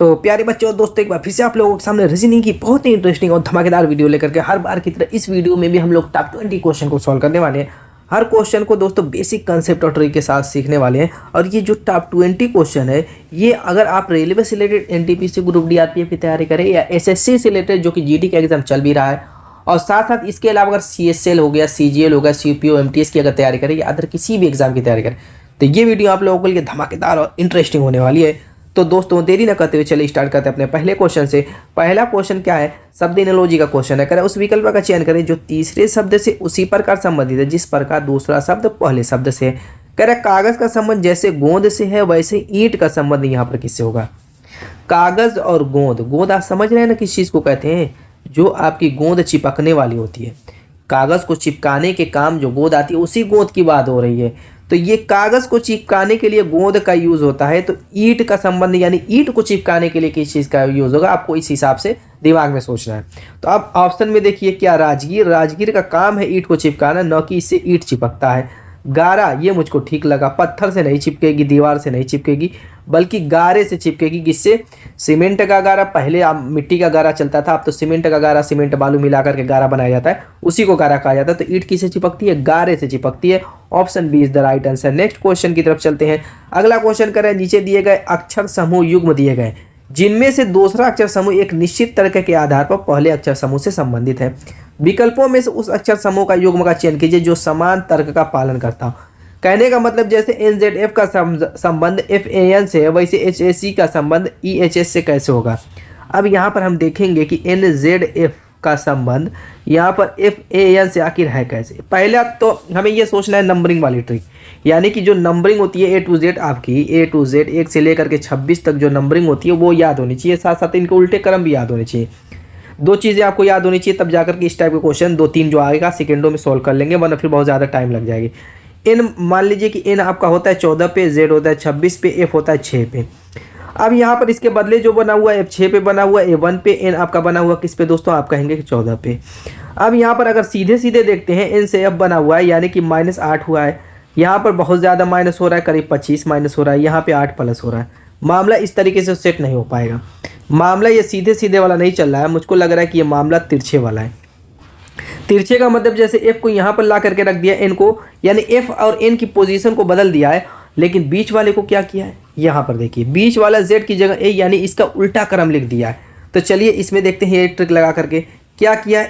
तो प्यारे बच्चों और दोस्तों, एक बार फिर से आप लोगों के सामने रीजनिंग की बहुत ही इंटरेस्टिंग और धमाकेदार वीडियो लेकर के हर बार की तरह इस वीडियो में भी हम लोग टॉप 20 क्वेश्चन को सॉल्व करने वाले हैं। हर क्वेश्चन को दोस्तों बेसिक कंसेप्ट और ट्रिक के साथ सीखने वाले हैं। और ये जो टॉप 20 क्वेश्चन है, ये अगर आप रेलवे से related, NTPC, group D, RPF की तैयारी करें या एसएससी से रिलेटेड जो कि जीडी का एग्जाम चल भी रहा है, और साथ साथ इसके अलावा अगर सीएसएल हो गया, सीजीएल हो गया, सीपीओ, एमटीएस की अगर तैयारी करें या अदर किसी भी एग्जाम की तैयारी करें, तो ये वीडियो आप लोगों के लिए धमाकेदार और इंटरेस्टिंग होने वाली है। तो दोस्तों देरी न करते हुए चलिए स्टार्ट करते हैं अपने पहले क्वेश्चन से। पहला क्वेश्चन क्या है? शब्द एनालॉजी का क्वेश्चन है। करें उस विकल्प का चयन करें जो तीसरे शब्द से उसी प्रकार संबंधित है जिस प्रकार दूसरा शब्द पहले शब्द से है। कह रहा कागज का संबंध जैसे गोंद से है वैसे ईंट का संबंध यहाँ पर किससे होगा? कागज और गोंद, गोंद आप समझ रहे हैं ना किस चीज को कहते हैं? जो आपकी गोंद चिपकने वाली होती है, कागज को चिपकाने के काम जो गोंद आती है उसी गोंद की बात हो रही है। तो ये कागज को चिपकाने के लिए गोंद का यूज होता है, तो ईंट का संबंध यानी ईंट को चिपकाने के लिए किस चीज का यूज होगा, आपको इस हिसाब से दिमाग में सोचना है। तो अब ऑप्शन में देखिए क्या, राजगीर, राजगीर का काम है ईंट को चिपकाना, न कि इससे ईंट चिपकता है। गारा, ये मुझको ठीक लगा, पत्थर से नहीं चिपकेगी, दीवार से नहीं चिपकेगी, बल्कि गारे से चिपकेगी। किससे? सीमेंट का गारा, पहले मिट्टी का गारा चलता था, अब तो सीमेंट का गारा, सीमेंट बालू मिला करके गारा बनाया जाता है, उसी को गारा कहा जाता है। तो ईंट किससे चिपकती है? गारे से चिपकती है। Option B is the right answer. Next question की तरफ चलते हैं। अगला क्वेश्चन करें, नीचे दिए गए अक्षर समूह युग्म दिए गए जिनमें से दूसरा अक्षर समूह एक निश्चित तर्क के आधार पर पहले अक्षर समूह से संबंधित है। विकल्पों में से उस अक्षर समूह का युग्म का चयन कीजिए जो समान तर्क का पालन करता हो। कहने का मतलब जैसे NZF का संबंध FAN से है, वैसे HAC का संबंध EHS से कैसे होगा? अब यहाँ पर हम देखेंगे कि NZF का संबंध यहाँ पर FAN से आखिर है कैसे। पहले तो हमें ये सोचना है नंबरिंग वाली ट्रिक, यानी कि जो नंबरिंग होती है A to Z, आपकी A to Z 1 से लेकर के 26 तक जो नंबरिंग होती है वो याद होनी चाहिए, साथ साथ इनके उल्टे क्रम भी याद होने चाहिए। दो चीज़ें आपको याद होनी चाहिए, तब जाकर के इस टाइप के क्वेश्चन 2-3 जो आएगा सेकेंडों में सॉल्व कर लेंगे, वरना फिर बहुत ज़्यादा टाइम लग जाएगी। N मान लीजिए कि N आपका होता है 14 पे, Z होता है 26 पे, F होता है 6 पे। अब यहाँ पर इसके बदले जो बना हुआ है F 6 पे बना हुआ है, A1 पे, N आपका बना हुआ किस पे दोस्तों? आप कहेंगे कि 14 पे। अब यहाँ पर अगर सीधे सीधे देखते हैं, N से F बना हुआ है यानी कि -8 हुआ है, यहाँ पर बहुत ज़्यादा माइनस हो रहा है, करीब 25 माइनस हो रहा है, यहाँ पे 8 प्लस हो रहा है। मामला इस तरीके से सेट नहीं हो पाएगा। मामला ये सीधे सीधे वाला नहीं चल रहा है, मुझको लग रहा है कि ये मामला तिरछे वाला है। तिरछे का मतलब जैसे F को यहाँ पर ला करके रख दिया, N को, यानी F और N की पोजीशन को बदल दिया है, लेकिन बीच वाले को क्या किया है? यहाँ पर देखिए बीच वाला Z की जगह A, यानी इसका उल्टा क्रम लिख दिया है। तो चलिए इसमें देखते हैं ये ट्रिक लगा करके क्या किया।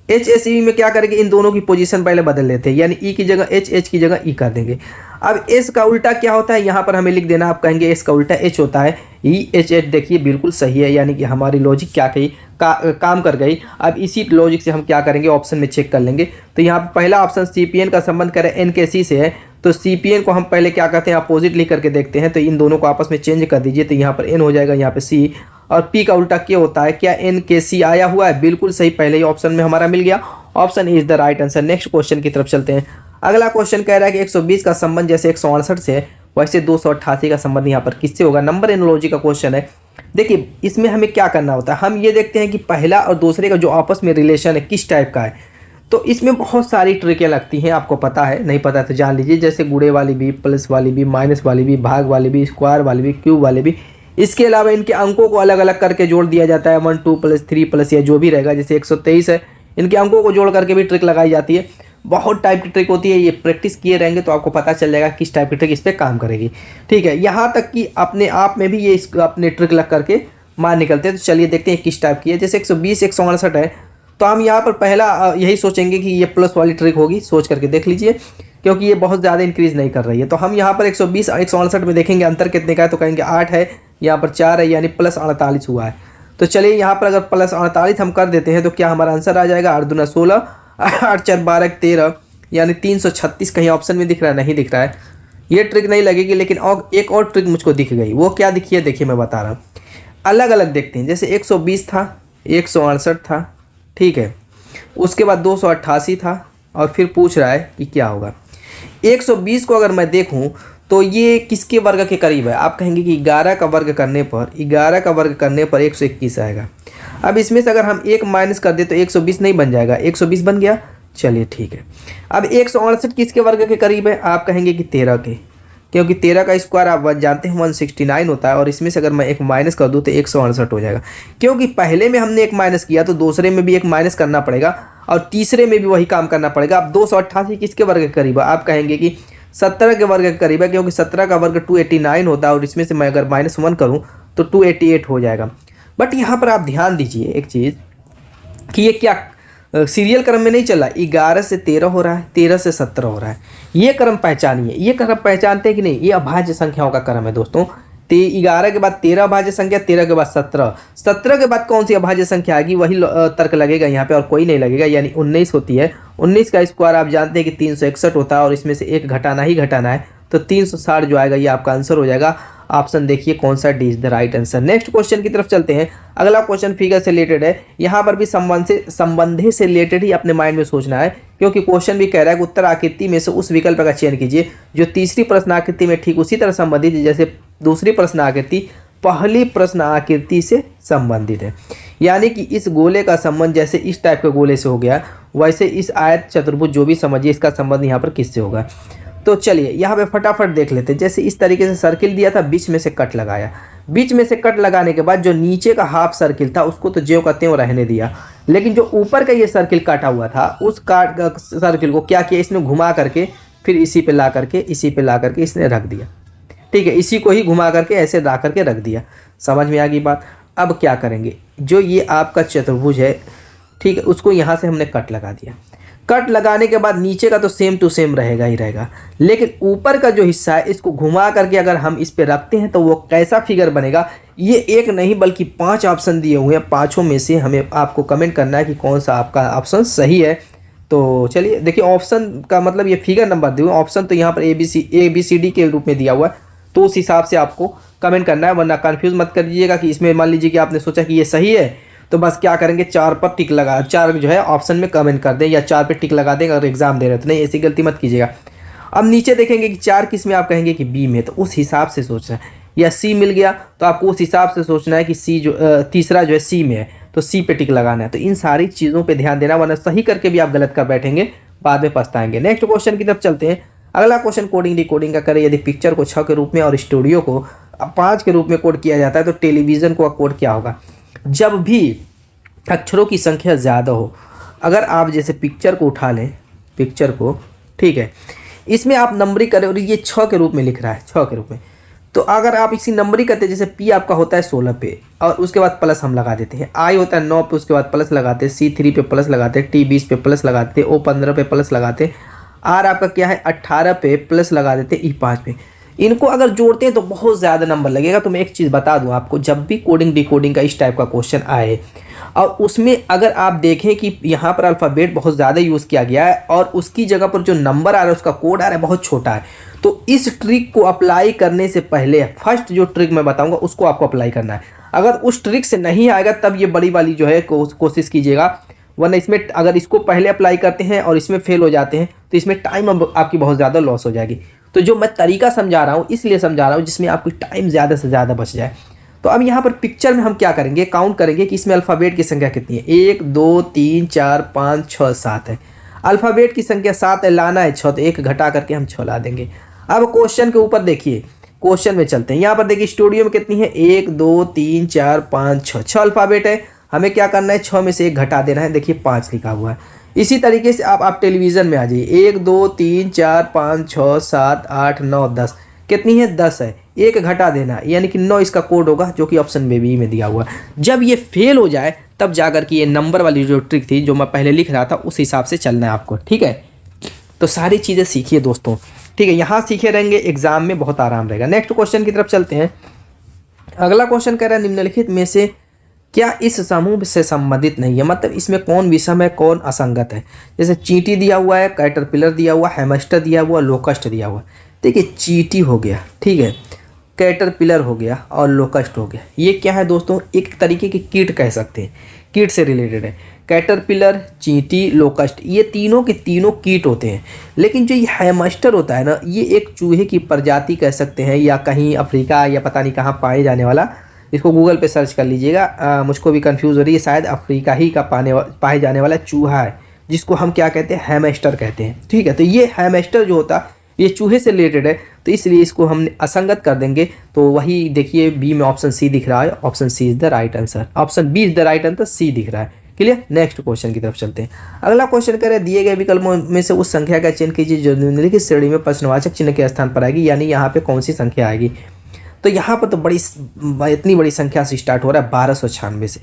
HSE में क्या करेंगे? इन दोनों की पोजीशन पहले बदल लेते हैं, यानी E की जगह H की जगह E कर देंगे। अब S का उल्टा क्या होता है? यहाँ पर हमें लिख देना, आप कहेंगे S का उल्टा H होता है, EHH। देखिए बिल्कुल सही है, यानी कि हमारी लॉजिक क्या कही काम कर गई। अब इसी लॉजिक से हम क्या करेंगे, ऑप्शन में चेक कर लेंगे। तो यहाँ पर पहला ऑप्शन CPN का संबंध करें N के C से है, तो CPN को हम पहले क्या करते हैं, अपोजिट लिख करके देखते हैं। तो इन दोनों को आपस में चेंज कर दीजिए, तो यहाँ पर N हो जाएगा, यहाँ पे C, और P का उल्टा क्या होता है? क्या N के C आया हुआ है? बिल्कुल सही, पहले ही ऑप्शन में हमारा मिल गया। Option is the right answer. Next question की तरफ चलते हैं। अगला क्वेश्चन कह रहा है कि 120 का संबंध जैसे 168 से है वैसे 288 का संबंध यहाँ पर किससे होगा? नंबर एनालॉजी का क्वेश्चन है। देखिए इसमें हमें क्या करना होता है, हम ये देखते हैं कि पहला और दूसरे का जो आपस में रिलेशन है किस टाइप का है। तो इसमें बहुत सारी ट्रिकें लगती हैं, आपको पता है, नहीं पता तो जान लीजिए। जैसे गुणे वाली भी, प्लस वाली भी, माइनस वाली भी, भाग वाली भी, स्क्वायर वाली भी, क्यूब वाली भी। इसके अलावा इनके अंकों को अलग अलग करके जोड़ दिया जाता है, 1 2 + 3 + या जो भी रहेगा। जैसे 123 है, इनके अंकों को जोड़ करके भी ट्रिक लगाई जाती है। बहुत टाइप की ट्रिक होती है, ये प्रैक्टिस किए रहेंगे तो आपको पता चल जाएगा किस टाइप की ट्रिक इस पर काम करेगी। ठीक है, यहाँ तक कि अपने आप में भी ये अपने ट्रिक लग करके मान निकलते हैं। तो चलिए देखते हैं किस टाइप की है। जैसे 120 168 है, तो हम यहाँ पर पहला यही सोचेंगे कि ये प्लस वाली ट्रिक होगी, सोच करके देख लीजिए, क्योंकि ये बहुत ज़्यादा इंक्रीज़ नहीं कर रही है। तो हम यहाँ पर 120 168 में देखेंगे अंतर कितने का है, तो कहेंगे 8 है, यहाँ पर 4 है, यानी +48 हुआ है। तो चलिए यहाँ पर अगर +48 हम कर देते हैं तो क्या हमारा आंसर आ जाएगा? 8 दूना 16, 8 4 12 13, यानी 336। कहीं ऑप्शन में दिख रहा है? नहीं दिख रहा है। ये ट्रिक नहीं लगेगी, लेकिन और एक और ट्रिक मुझको दिख गई। वो क्या दिखी है? देखिए मैं बता रहा हूँ, अलग अलग देखते हैं। जैसे 120 था, 168 था, ठीक है, उसके बाद 288 था, और फिर पूछ रहा है कि क्या होगा। 120 को अगर मैं देखूं तो ये किसके वर्ग के करीब है? आप कहेंगे कि 11 का वर्ग करने पर 121 आएगा। अब इसमें से अगर हम 1 माइनस कर दे तो 120 नहीं बन जाएगा, 120 बन गया। चलिए ठीक है, अब 168 किसके वर्ग के करीब है? आप कहेंगे कि 13 के। क्योंकि 13 का स्क्वायर आप जानते हैं 169 होता है, और इसमें से अगर मैं एक माइनस कर दूँ तो 168 हो जाएगा। क्योंकि पहले में हमने एक माइनस किया तो दूसरे में भी एक माइनस करना पड़ेगा, और तीसरे में भी वही काम करना पड़ेगा। अब 288 किसके वर्ग के करीब है? आप कहेंगे कि 17 के वर्ग के करीब है, क्योंकि 17 का वर्ग 289 होता है, और इसमें से मैं अगर -1 करूँ तो 288 हो जाएगा। बट यहाँ पर आप ध्यान दीजिए एक चीज़ कि ये क्या सीरियल क्रम में नहीं चला, 11 से 13 हो रहा है, 13 से 17 हो रहा है। ये क्रम पहचानिए, ये क्रम पहचानते हैं कि नहीं? ये अभाज्य संख्याओं का क्रम है दोस्तों। 11 के बाद 13 अभाज्य संख्या, 13 के बाद 17, 17 के बाद कौन सी अभाज्य संख्या आएगी? वही तर्क लगेगा यहाँ पे और कोई नहीं लगेगा, यानी 19 होती है। 19 का स्क्वायर आप जानते हैं कि 361 होता है, और इसमें से एक घटाना ही घटाना है, तो 360 जो आएगा ये आपका आंसर हो जाएगा। ऑप्शन देखिए कौन सा, D is the right answer. Next question की तरफ चलते हैं। अगला क्वेश्चन फिगर से रिलेटेड है। यहाँ पर भी संबंधी से रिलेटेड ही अपने माइंड में सोचना है, क्योंकि क्वेश्चन भी कह रहा है कि उत्तर आकृति में से उस विकल्प का चयन कीजिए जो तीसरी प्रश्न आकृति में ठीक उसी तरह संबंधित है जैसे दूसरी प्रश्न आकृति पहली प्रश्न आकृति से संबंधित है। यानी कि इस गोले का संबंध जैसे इस टाइप के गोले से हो गया, वैसे इस आयत चतुर्भुज जो भी समझिए इसका संबंध यहाँ पर किससे होगा। तो चलिए यहाँ पे फटाफट देख लेते हैं। जैसे इस तरीके से सर्किल दिया था, बीच में से कट लगाया, बीच में से कट लगाने के बाद जो नीचे का हाफ सर्किल था उसको तो ज्यों का त्यों रहने दिया, लेकिन जो ऊपर का ये सर्किल काटा हुआ था उस काट सर्किल को क्या किया, इसने घुमा करके फिर इसी पे ला करके इसने रख दिया। ठीक है, इसी को ही घुमा करके ऐसे ला करके रख दिया। समझ में आ गई बात। अब क्या करेंगे, जो ये आपका चतुर्भुज है, ठीक है, उसको यहाँ से हमने कट लगा दिया। कट लगाने के बाद नीचे का तो सेम टू सेम रहेगा ही रहेगा, लेकिन ऊपर का जो हिस्सा है इसको घुमा करके अगर हम इस पे रखते हैं तो वो कैसा फिगर बनेगा। ये एक नहीं बल्कि 5 ऑप्शन दिए हुए हैं, 5 में से हमें आपको कमेंट करना है कि कौन सा आपका ऑप्शन सही है। तो चलिए देखिए, ऑप्शन का मतलब ये फिगर नंबर दिए हुए, ऑप्शन तो यहाँ पर ABCD के रूप में दिया हुआ है, तो उस हिसाब से आपको कमेंट करना है, वरना कन्फ्यूज़ मत कर दीजिएगा कि इसमें मान लीजिए कि आपने सोचा कि ये सही है तो बस क्या करेंगे, 4 पर टिक लगा, 4 जो है ऑप्शन में कमेंट कर दें या 4 पे टिक लगा दें अगर एग्जाम दे रहे हो तो। नहीं, ऐसी गलती मत कीजिएगा। अब नीचे देखेंगे कि 4 किस में, आप कहेंगे कि बी में, तो उस हिसाब से सोचना है। या सी मिल गया तो आपको उस हिसाब से सोचना है कि सी जो तीसरा जो है सी में है तो सी पे टिक लगाना है। तो इन सारी चीज़ों पर ध्यान देना, वरना सही करके भी आप गलत कर बैठेंगे, बाद में पछताएंगे। नेक्स्ट क्वेश्चन की तरफ चलते हैं। अगला क्वेश्चन कोडिंग डिकोडिंग का करें। यदि पिक्चर को 6 के रूप में और स्टूडियो को 5 के रूप में कोड किया जाता है तो टेलीविज़न को कोड क्या होगा। जब भी अक्षरों की संख्या ज़्यादा हो, अगर आप जैसे पिक्चर को उठा लें, पिक्चर को, ठीक है, इसमें आप नंबरिंग करें और ये 6 के रूप में लिख रहा है, 6 के रूप में, तो अगर आप इसी नंबरिंग करते हैं, जैसे पी आपका होता है 16 पे और उसके बाद प्लस हम लगा देते हैं, आई होता है 9 पे उसके बाद प्लस लगाते हैं, C3 पे प्लस लगाते हैं, T 20 पे प्लस लगाते हैं, O 15 पे प्लस लगाते हैं, R आपका क्या है 18 पे प्लस लगा देते हैं, E 5 पे। इनको अगर जोड़ते हैं तो बहुत ज़्यादा नंबर लगेगा। तो मैं एक चीज़ बता दूं आपको, जब भी कोडिंग डिकोडिंग का इस टाइप का क्वेश्चन आए और उसमें अगर आप देखें कि यहाँ पर अल्फ़ाबेट बहुत ज़्यादा यूज़ किया गया है और उसकी जगह पर जो नंबर आ रहा है उसका कोड आ रहा है बहुत छोटा है, तो इस ट्रिक को अप्लाई करने से पहले फर्स्ट जो ट्रिक मैं बताऊँगा उसको आपको अप्लाई करना है। अगर उस ट्रिक से नहीं आएगा तब ये बड़ी वाली जो है कोशिश कीजिएगा, वरना इसमें अगर इसको पहले अप्लाई करते हैं और इसमें फेल हो जाते हैं तो इसमें टाइम आपकी बहुत ज़्यादा लॉस हो जाएगी। तो जो मैं तरीका समझा रहा हूँ इसलिए समझा रहा हूँ जिसमें आपकी टाइम ज़्यादा से ज़्यादा बच जाए। तो अब यहाँ पर पिक्चर में हम क्या करेंगे, काउंट करेंगे कि इसमें अल्फ़ाबेट की संख्या कितनी है। 1 2 3 4 5 6 7 है। अल्फ़ाबेट की संख्या 7 है, लाना है 6, तो 1 घटा करके हम 6 ला देंगे। अब क्वेश्चन के ऊपर देखिए, क्वेश्चन में चलते हैं। यहाँ पर देखिए स्टूडियो में कितनी है, 1 2 3 4 5 6, 6 अल्फ़ाबेट है। हमें क्या करना है, 6 में से 1 घटा देना है। देखिए 5 लिखा हुआ है। इसी तरीके से आप टेलीविज़न में आ जाइए, 1 2 3 4 5 6 7 8 9 10, कितनी है 10 है, 1 घटा देना यानी कि 9 इसका कोड होगा जो कि ऑप्शन में बी में दिया हुआ है। जब ये फेल हो जाए तब जाकर कि ये नंबर वाली जो ट्रिक थी जो मैं पहले लिख रहा था उस हिसाब से चलना है आपको, ठीक है। तो सारी चीज़ें सीखिए दोस्तों, ठीक है, यहाँ सीखे रहेंगे एग्जाम में बहुत आराम रहेगा। नेक्स्ट क्वेश्चन की तरफ चलते हैं। अगला क्वेश्चन कह रहा है निम्नलिखित में से क्या इस समूह से संबंधित नहीं है, मतलब इसमें कौन विषम है कौन असंगत है। जैसे चींटी दिया हुआ है, कैटरपिलर दिया हुआ, हैमस्टर दिया हुआ, लोकस्ट दिया हुआ। देखिए चींटी हो गया, ठीक है, कैटरपिलर हो गया और लोकस्ट हो गया। ये क्या है दोस्तों, एक तरीके की कीट कह सकते हैं, कीट से रिलेटेड है। कैटरपिलर, चींटी, लोकस्ट, ये तीनों के तीनों कीट होते हैं। लेकिन जो ये हैमस्टर होता है ना, ये एक चूहे की प्रजाति कह सकते हैं या कहीं अफ्रीका या पता नहीं कहाँ पाए जाने वाला, इसको गूगल पे सर्च कर लीजिएगा। मुझको भी कंफ्यूज हो रही है, शायद अफ्रीका ही का पाए जाने वाला चूहा है जिसको हम क्या कहते हैं, हैमस्टर कहते हैं, ठीक है। तो ये हैमस्टर जो होता है ये चूहे से रिलेटेड है। तो इसलिए इसको हम असंगत कर देंगे। तो वही देखिए बी में ऑप्शन सी दिख रहा है, option C is the right answer, option B is the right answer, C दिख रहा है। क्लियर। नेक्स्ट क्वेश्चन की तरफ चलते हैं। अगला क्वेश्चन कह रहे हैं दिए गए विकल्पों में से उस संख्या का चयन कीजिए जो निम्नलिखित श्रेणी में प्रश्नवाचक चिन्ह के स्थान पर आएगी, यानी यहाँ पे कौन सी संख्या आएगी। तो यहाँ पर तो इतनी बड़ी संख्या से स्टार्ट हो रहा है 1296 से।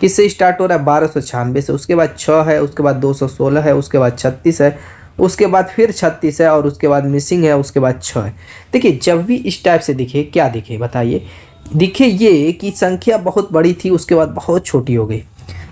किससे स्टार्ट हो रहा है 1296 से, उसके बाद 6 है, उसके बाद 216 है, उसके बाद 36 है, उसके बाद फिर 36 है, और उसके बाद मिसिंग है, उसके बाद 6 है। देखिए जब भी इस टाइप से दिखे, क्या दिखे बताइए, दिखे ये कि संख्या बहुत बड़ी थी, उसके बाद बहुत छोटी हो गई।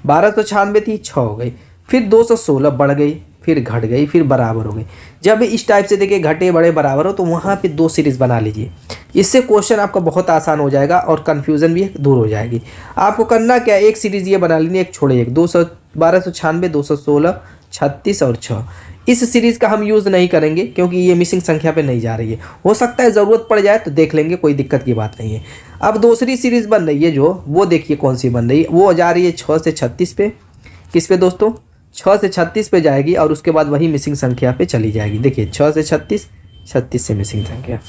1296 थी, 6 हो गई, फिर 216 बढ़ गई, फिर घट गई, फिर बराबर हो गई। जब इस टाइप से देखिए घटे बड़े बराबर हो तो वहाँ पे 2 सीरीज़ बना लीजिए। इससे क्वेश्चन आपका बहुत आसान हो जाएगा और कन्फ्यूज़न भी दूर हो जाएगी। आपको करना क्या है, एक सीरीज़ ये बना लेनी, एक छोड़े एक, 1296, 216, 36 और 6। इस सीरीज़ का हम यूज़ नहीं करेंगे क्योंकि ये मिसिंग संख्या पे नहीं जा रही है। हो सकता है ज़रूरत पड़ जाए तो देख लेंगे, कोई दिक्कत की बात नहीं है। अब दूसरी सीरीज़ बन रही है जो, वो देखिए कौन सी बन रही है, वो जा रही है 6 से 36 पे। किस पे दोस्तों, 6 से 36 पे जाएगी और उसके बाद वही मिसिंग संख्या पे चली जाएगी। देखिए 6 से 36, 36 से मिसिंग संख्या।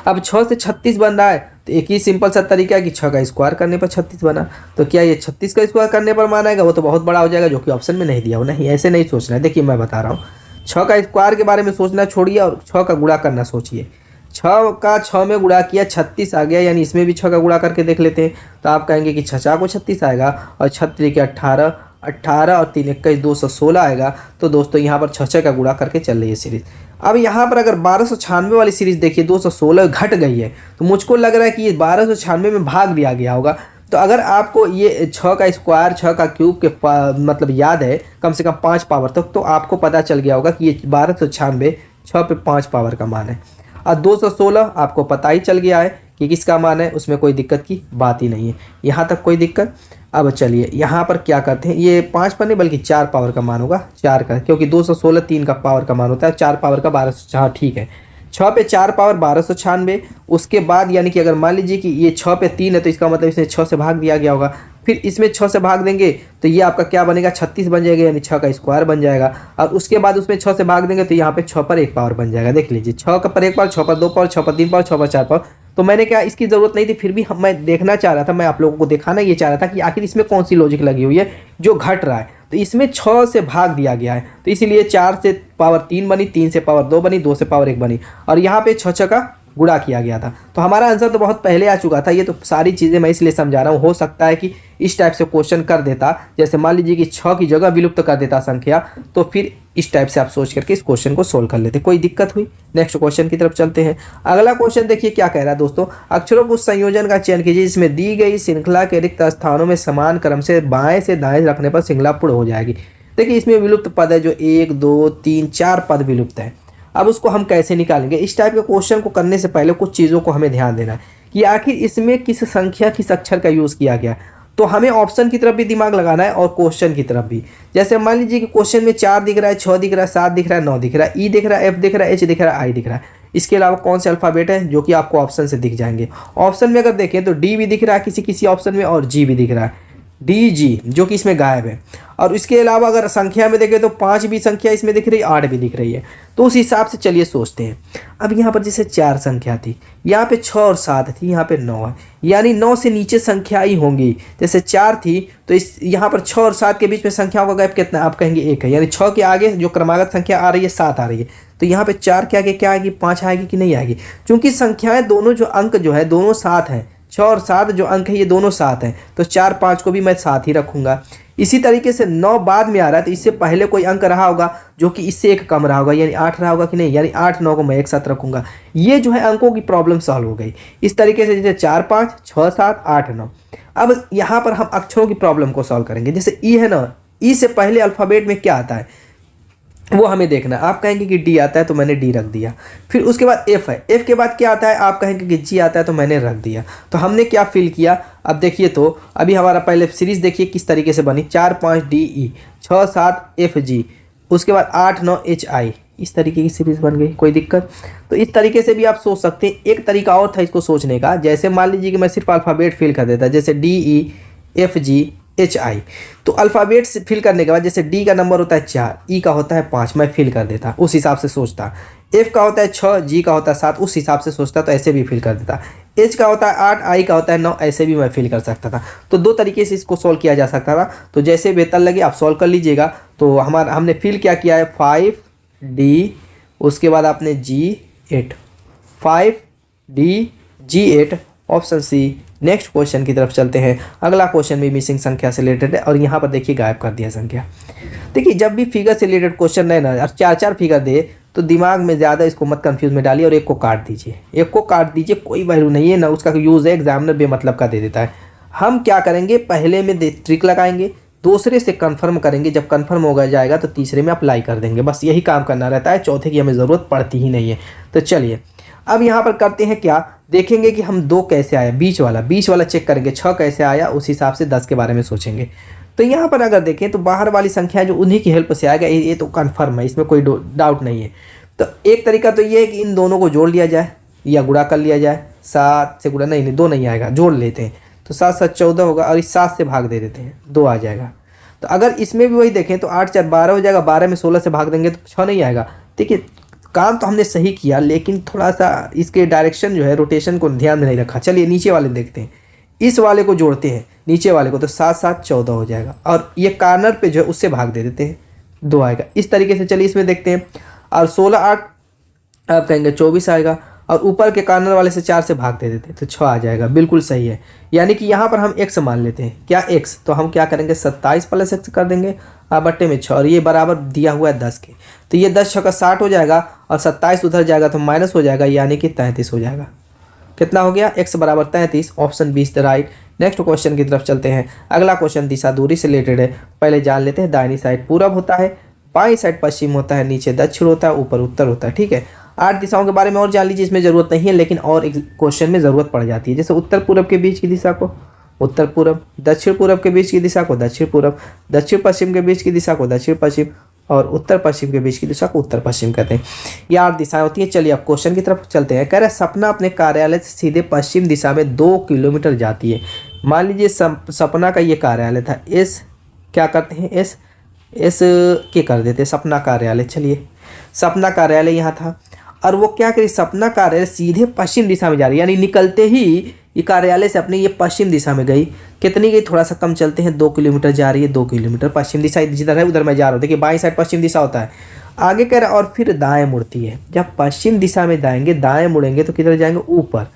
अब 6 से 36 बन रहा है तो एक ही सिंपल सा तरीका है कि 6 का स्क्वायर करने पर 36 बना। तो क्या ये 36 का स्क्वायर करने पर मान आएगा, वो तो बहुत बड़ा हो जाएगा, जो कि ऑप्शन में नहीं दिया हो। नहीं, ऐसे नहीं सोचना है। देखिए मैं बता रहा हूँ, 6 का स्क्वायर के बारे में सोचना छोड़िए और 6 का गुणा करना सोचिए। 6 का 6 में गुणा किया, 36 आ गया, यानी इसमें भी 6 का गुणा करके देख लेते हैं। तो आप कहेंगे कि 6 को 36 आएगा और 36 के 18, 18 और 3 21 216 आएगा। तो दोस्तों यहाँ पर 6 का गुणा करके चल रही है सीरीज़। अब यहाँ पर अगर 1296 वाली सीरीज़ देखिए 216 घट गई है, तो मुझको लग रहा है कि ये 1296 में भाग दिया गया होगा। तो अगर आपको ये 6 का स्क्वायर 6 का क्यूब के मतलब याद है कम से कम 5 पावर तक, तो आपको पता चल गया होगा कि ये 1296 6 पे 5 पावर का मान है। और 216 आपको पता ही चल गया है कि किसका मान है, उसमें कोई दिक्कत की बात ही नहीं है। यहाँ तक कोई दिक्कत। अब चलिए यहाँ पर क्या करते हैं, ये 5 पर नहीं बल्कि 4 पावर का मान होगा, 4 का, क्योंकि 216 3 का पावर का मान होता है, 4 पावर का 1296। ठीक है, 6 पे 4 पावर 1296। उसके बाद यानी कि अगर मान लीजिए कि ये 6 पे 3 है तो इसका मतलब इसमें 6 से भाग दिया गया होगा। फिर इसमें 6 से भाग देंगे तो ये आपका क्या बनेगा, 36 बन जाएगा, यानी 6 का स्क्वायर बन जाएगा। और उसके बाद उसमें 6 से भाग देंगे तो यहाँ पे 6 पर 1 पावर बन जाएगा। देख लीजिए 6 का पर 1 पावर, 6 पर 2 पावर, 6 पर 3 पावर, 6 पर 4 पावर। तो मैंने क्या, इसकी ज़रूरत नहीं थी, फिर भी मैं देखना चाह रहा था, मैं आप लोगों को दिखाना ये चाह रहा था कि आखिर इसमें कौन सी लॉजिक लगी हुई है जो घट रहा है। तो इसमें 6 से भाग दिया गया है, तो इसीलिए 4 से पावर 3 बनी, 3 से पावर 2 बनी, 2 से पावर 1 बनी, और यहाँ पे 6 का गुणा किया गया था। तो हमारा आंसर तो बहुत पहले आ चुका था। ये तो सारी चीज़ें मैं इसलिए समझा रहा हूँ, हो सकता है कि इस टाइप से क्वेश्चन कर देता, जैसे मान लीजिए कि 6 की जगह विलुप्त कर देता संख्या, तो फिर इस टाइप से आप सोच करके इस क्वेश्चन को सोल्व कर लेते, कोई दिक्कत हुई। नेक्स्ट क्वेश्चन की तरफ चलते हैं। अगला क्वेश्चन देखिए क्या कह रहा है दोस्तों, अक्षरों को उस संयोजन का चयन कीजिए जिसमें दी गई श्रृंखला के रिक्त स्थानों में समान क्रम से बाएं से दाएं रखने पर श्रृंखला पूर्ण हो जाएगी। देखिए इसमें विलुप्त पद है जो 1 2 3 4 पद विलुप्त है। अब उसको हम कैसे निकालेंगे, इस टाइप के क्वेश्चन को करने से पहले कुछ चीज़ों को हमें ध्यान देना है कि आखिर इसमें किस संख्या किस अक्षर का यूज़ किया गया। तो हमें ऑप्शन की तरफ भी दिमाग लगाना है और क्वेश्चन की तरफ भी। जैसे मान लीजिए कि क्वेश्चन में 4 दिख रहा है, 6 दिख रहा है, 7 दिख रहा है, 9 दिख रहा है, ई दिख रहा है, एफ दिख रहा है, एच दिख रहा है, आई दिख रहा है। इसके अलावा कौन से अल्फ़ाबेट है जो कि आपको ऑप्शन से दिख जाएंगे। ऑप्शन में अगर देखें तो डी भी दिख रहा है किसी किसी ऑप्शन में, और जी भी दिख रहा है, डी जी, जो कि इसमें गायब है। और इसके अलावा अगर संख्या में देखें तो 5 भी संख्या इसमें दिख रही है, 8 भी दिख रही है। तो उस हिसाब से चलिए सोचते हैं। अब यहाँ पर जैसे 4 संख्या थी, यहाँ पे 6 और 7 थी, यहाँ पे 9 है, यानी 9 से नीचे संख्या ही होंगी। जैसे 4 थी तो इस यहाँ पर 6 और 7 के बीच में संख्याओं का गैप कितना, आप कहेंगे 1 है, यानी 6 के आगे जो क्रमागत संख्या आ रही है 7 आ रही है। तो यहाँ पे 4 के आगे क्या आएगी, 5 आएगी कि नहीं आएगी। चूंकि संख्याएं दोनों जो अंक जो है दोनों 7 हैं, 6 और 7 जो अंक है ये दोनों 7 हैं, तो 4 5 को भी मैं 7 ही रखूंगा। इसी तरीके से 9 बाद में आ रहा है तो इससे पहले कोई अंक रहा होगा जो कि इससे एक कम रहा होगा, यानी 8 रहा होगा कि नहीं, यानी 8 9 को मैं एक साथ रखूंगा। ये जो है अंकों की प्रॉब्लम सॉल्व हो गई। इस तरीके से जैसे 4 5 6 7 8 9। अब यहाँ पर हम अक्षरों की प्रॉब्लम को सॉल्व करेंगे। जैसे ई है ना, ई से पहले अल्फ़ाबेट में क्या आता है वो हमें देखना है। आप कहेंगे कि डी आता है तो मैंने डी रख दिया। फिर उसके बाद एफ है, एफ के बाद क्या आता है, आप कहेंगे कि जी आता है तो मैंने रख दिया। तो हमने क्या फिल किया, अब देखिए तो अभी हमारा पहले सीरीज़ देखिए किस तरीके से बनी, 4 5 डी ई, 6 7 एफ जी, उसके बाद 8 9 एच आई, इस तरीके की सीरीज़ बन गई। कोई दिक्कत। तो इस तरीके से भी आप सोच सकते हैं। एक तरीका और था इसको सोचने का, जैसे मान लीजिए कि मैं सिर्फ अल्फ़ाबेट फिल कर देता, जैसे D E F G HI। तो अल्फ़ाबेट से फिल करने के बाद जैसे D का नंबर होता है 4, E का होता है 5, मैं फिल कर देता, उस हिसाब से सोचता। F का होता है 6, G का होता है 7, उस हिसाब से सोचता, तो ऐसे भी फिल कर देता। H का होता है 8, I का होता है 9, ऐसे भी मैं फिल कर सकता था। तो दो तरीके से इसको सॉल्व किया जा सकता था, तो जैसे बेहतर लगे आप सॉल्व कर लीजिएगा। तो हमने फिल क्या किया है 5D, उसके बाद आपने G8, 5D G8, option C. Next question की तरफ चलते हैं। अगला क्वेश्चन भी मिसिंग संख्या से रिलेटेड है और यहाँ पर देखिए गायब कर दिया संख्या। देखिए जब भी फिगर से रिलेटेड क्वेश्चन रहे ना और 4-4 फिगर दे तो दिमाग में ज़्यादा इसको मत कंफ्यूज में डालिए और एक को काट दीजिए, एक को काट दीजिए, कोई वैल्यू नहीं है ना उसका यूज़ है, एग्जामिनर बेमतलब का दे देता है। हम क्या करेंगे, पहले में ट्रिक लगाएंगे, दूसरे से कंफर्म करेंगे, जब कंफर्म हो जाएगा तो तीसरे में अप्लाई कर देंगे, बस यही काम करना रहता है, चौथे की हमें ज़रूरत पड़ती ही नहीं है। तो चलिए अब यहाँ पर करते हैं क्या, देखेंगे कि हम 2 कैसे आया, बीच वाला चेक करेंगे, 6 कैसे आया, उस हिसाब से 10 के बारे में सोचेंगे। तो यहाँ पर अगर देखें तो बाहर वाली संख्या जो उन्हीं की हेल्प से आएगा, ये तो कन्फर्म है, इसमें कोई डाउट नहीं है। तो एक तरीका तो ये है कि इन दोनों को जोड़ लिया जाए या गुणा कर लिया जाए। 7 से गुणा नहीं 2 नहीं आएगा, जोड़ लेते हैं, तो 7 7 14 होगा और इस 7 से भाग दे देते हैं, 2 आ जाएगा। तो अगर इसमें भी वही देखें तो 8 4 12 हो जाएगा, 12 में 16 से भाग देंगे तो 6 नहीं आएगा। देखिए काम तो हमने सही किया लेकिन थोड़ा सा इसके डायरेक्शन जो है रोटेशन को ध्यान में नहीं रखा। चलिए नीचे वाले देखते हैं, इस वाले को जोड़ते हैं नीचे वाले को, तो 7 7 14 हो जाएगा और ये कार्नर पे जो है उससे भाग दे देते हैं, 2 आएगा। इस तरीके से चलिए इसमें देखते हैं, और 16 8 आप कहेंगे 24 आएगा और ऊपर के कार्नर वाले से 4 से भाग दे देते हैं तो 6 आ जाएगा, बिल्कुल सही है। यानी कि यहाँ पर हम x मान लेते हैं, क्या x, तो हम क्या करेंगे 27 + x कर देंगे बट्टे में 6 और ये बराबर दिया हुआ है 10 के, तो ये 10 6 का 60 हो जाएगा और 27 उधर जाएगा तो माइनस हो जाएगा, यानी कि 33 हो जाएगा। कितना हो गया, x बराबर 33, option 20 the right. Next question की तरफ चलते हैं। अगला क्वेश्चन दिशा दूरी से रिलेटेड है। पहले जान लेते हैं, दाहिनी साइड पूरब होता है, बाईं साइड पश्चिम होता है, नीचे दक्षिण होता है, ऊपर उत्तर होता है। ठीक है, 8 दिशाओं के बारे में और जान लीजिए, इसमें ज़रूरत नहीं है लेकिन और एक क्वेश्चन में ज़रूरत पड़ जाती है। जैसे उत्तर पूरब के बीच की दिशा को उत्तर पूरब, दक्षिण पूरब के बीच की दिशा को दक्षिण पूरब, दक्षिण पश्चिम के बीच की दिशा को दक्षिण पश्चिम और उत्तर पश्चिम के बीच की दिशा को उत्तर पश्चिम कहते हैं। ये 8 दिशाएं होती हैं। चलिए अब क्वेश्चन की तरफ चलते हैं। कह रहे सपना अपने कार्यालय से सीधे पश्चिम दिशा में 2 किलोमीटर जाती है। मान लीजिए सपना का ये कार्यालय था, एस क्या करते हैं, एस के कर देते हैं सपना कार्यालय। चलिए सपना कार्यालय यहाँ था और वो क्या करी, सपना कार्यालय सीधे पश्चिम दिशा में जा रही है, यानी निकलते ही ये कार्यालय से अपने ये पश्चिम दिशा में गई। कितनी गई, थोड़ा सा कम चलते हैं, 2 किलोमीटर जा रही है, 2 किलोमीटर पश्चिम दिशा जिधर है उधर मैं जा रहा हूँ। देखिए बाईं साइड पश्चिम दिशा होता है। आगे कह रहा है और फिर दाएं मुड़ती है। जब पश्चिम दिशा में जाएंगे, दाएं मुड़ेंगे तो किधर जाएंगे, ऊपर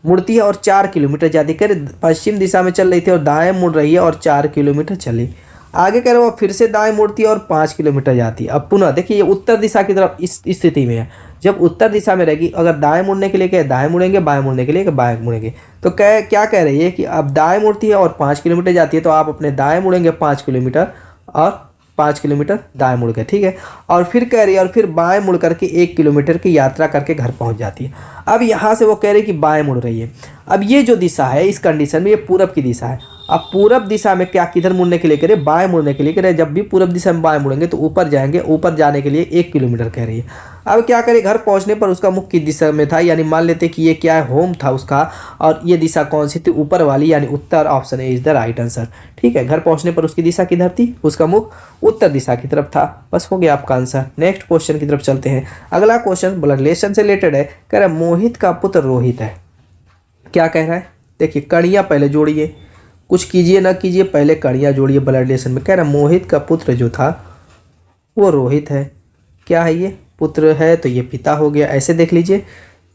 मुड़ती है और 4 किलोमीटर जाती है। कह रहे पश्चिम दिशा में चल रही थी और दाएं मुड़ रही है और 4 किलोमीटर चली। आगे कह रहे वो फिर से दाएं मुड़ती है और 5 किलोमीटर जाती है। अब पुनः देखिए ये उत्तर दिशा की तरफ इस स्थिति में है। जब उत्तर दिशा में रहेगी, अगर दाएं मुड़ने के लिए क्या दाएं मुड़ेंगे, बाएं मुड़ने के लिए बाएं मुड़ेंगे, तो क्या कह रही है कि अब दाएं मुड़ती है और 5 किलोमीटर जाती है, तो आप अपने दाएं मुड़ेंगे 5 किलोमीटर और 5 किलोमीटर दाएं मुड़ गए। ठीक है, और फिर कह रही है और फिर बाएं मुड़ करके 1 किलोमीटर की यात्रा करके घर पहुंच जाती है। अब यहाँ से वो कह रही है कि बाएं मुड़ रही है। अब ये जो दिशा है इस कंडीशन में ये पूरब की दिशा है। अब पूरब दिशा में क्या किधर मुड़ने के लिए कह रहे, बाएं मुड़ने के लिए कह रहे। जब भी पूरब दिशा में बाएं मुड़ेंगे तो ऊपर जाएंगे, ऊपर जाने के लिए 1 किलोमीटर कह रही है। अब क्या करे, घर पहुंचने पर उसका मुख किस दिशा में था, यानी मान लेते कि ये क्या है, होम था उसका, और ये दिशा कौन सी थी, ऊपर वाली, यानी उत्तर। Option A is the right answer. ठीक है, घर पहुंचने पर उसकी दिशा किधर थी, उसका मुख उत्तर दिशा की तरफ था। बस हो गया आपका आंसर। नेक्स्ट क्वेश्चन की तरफ चलते हैं। अगला क्वेश्चन ब्लड रिलेशन से रिलेटेड है। कह रहा है मोहित का पुत्र रोहित है। क्या कह रहा है, देखिए कड़ियाँ पहले जोड़िए, कुछ कीजिए ना कीजिए, पहले कड़ियाँ जोड़िए ब्लड रिलेशन में। कह रहा है मोहित का पुत्र जो था वो रोहित है। क्या है, ये पुत्र है तो ये पिता हो गया, ऐसे देख लीजिए।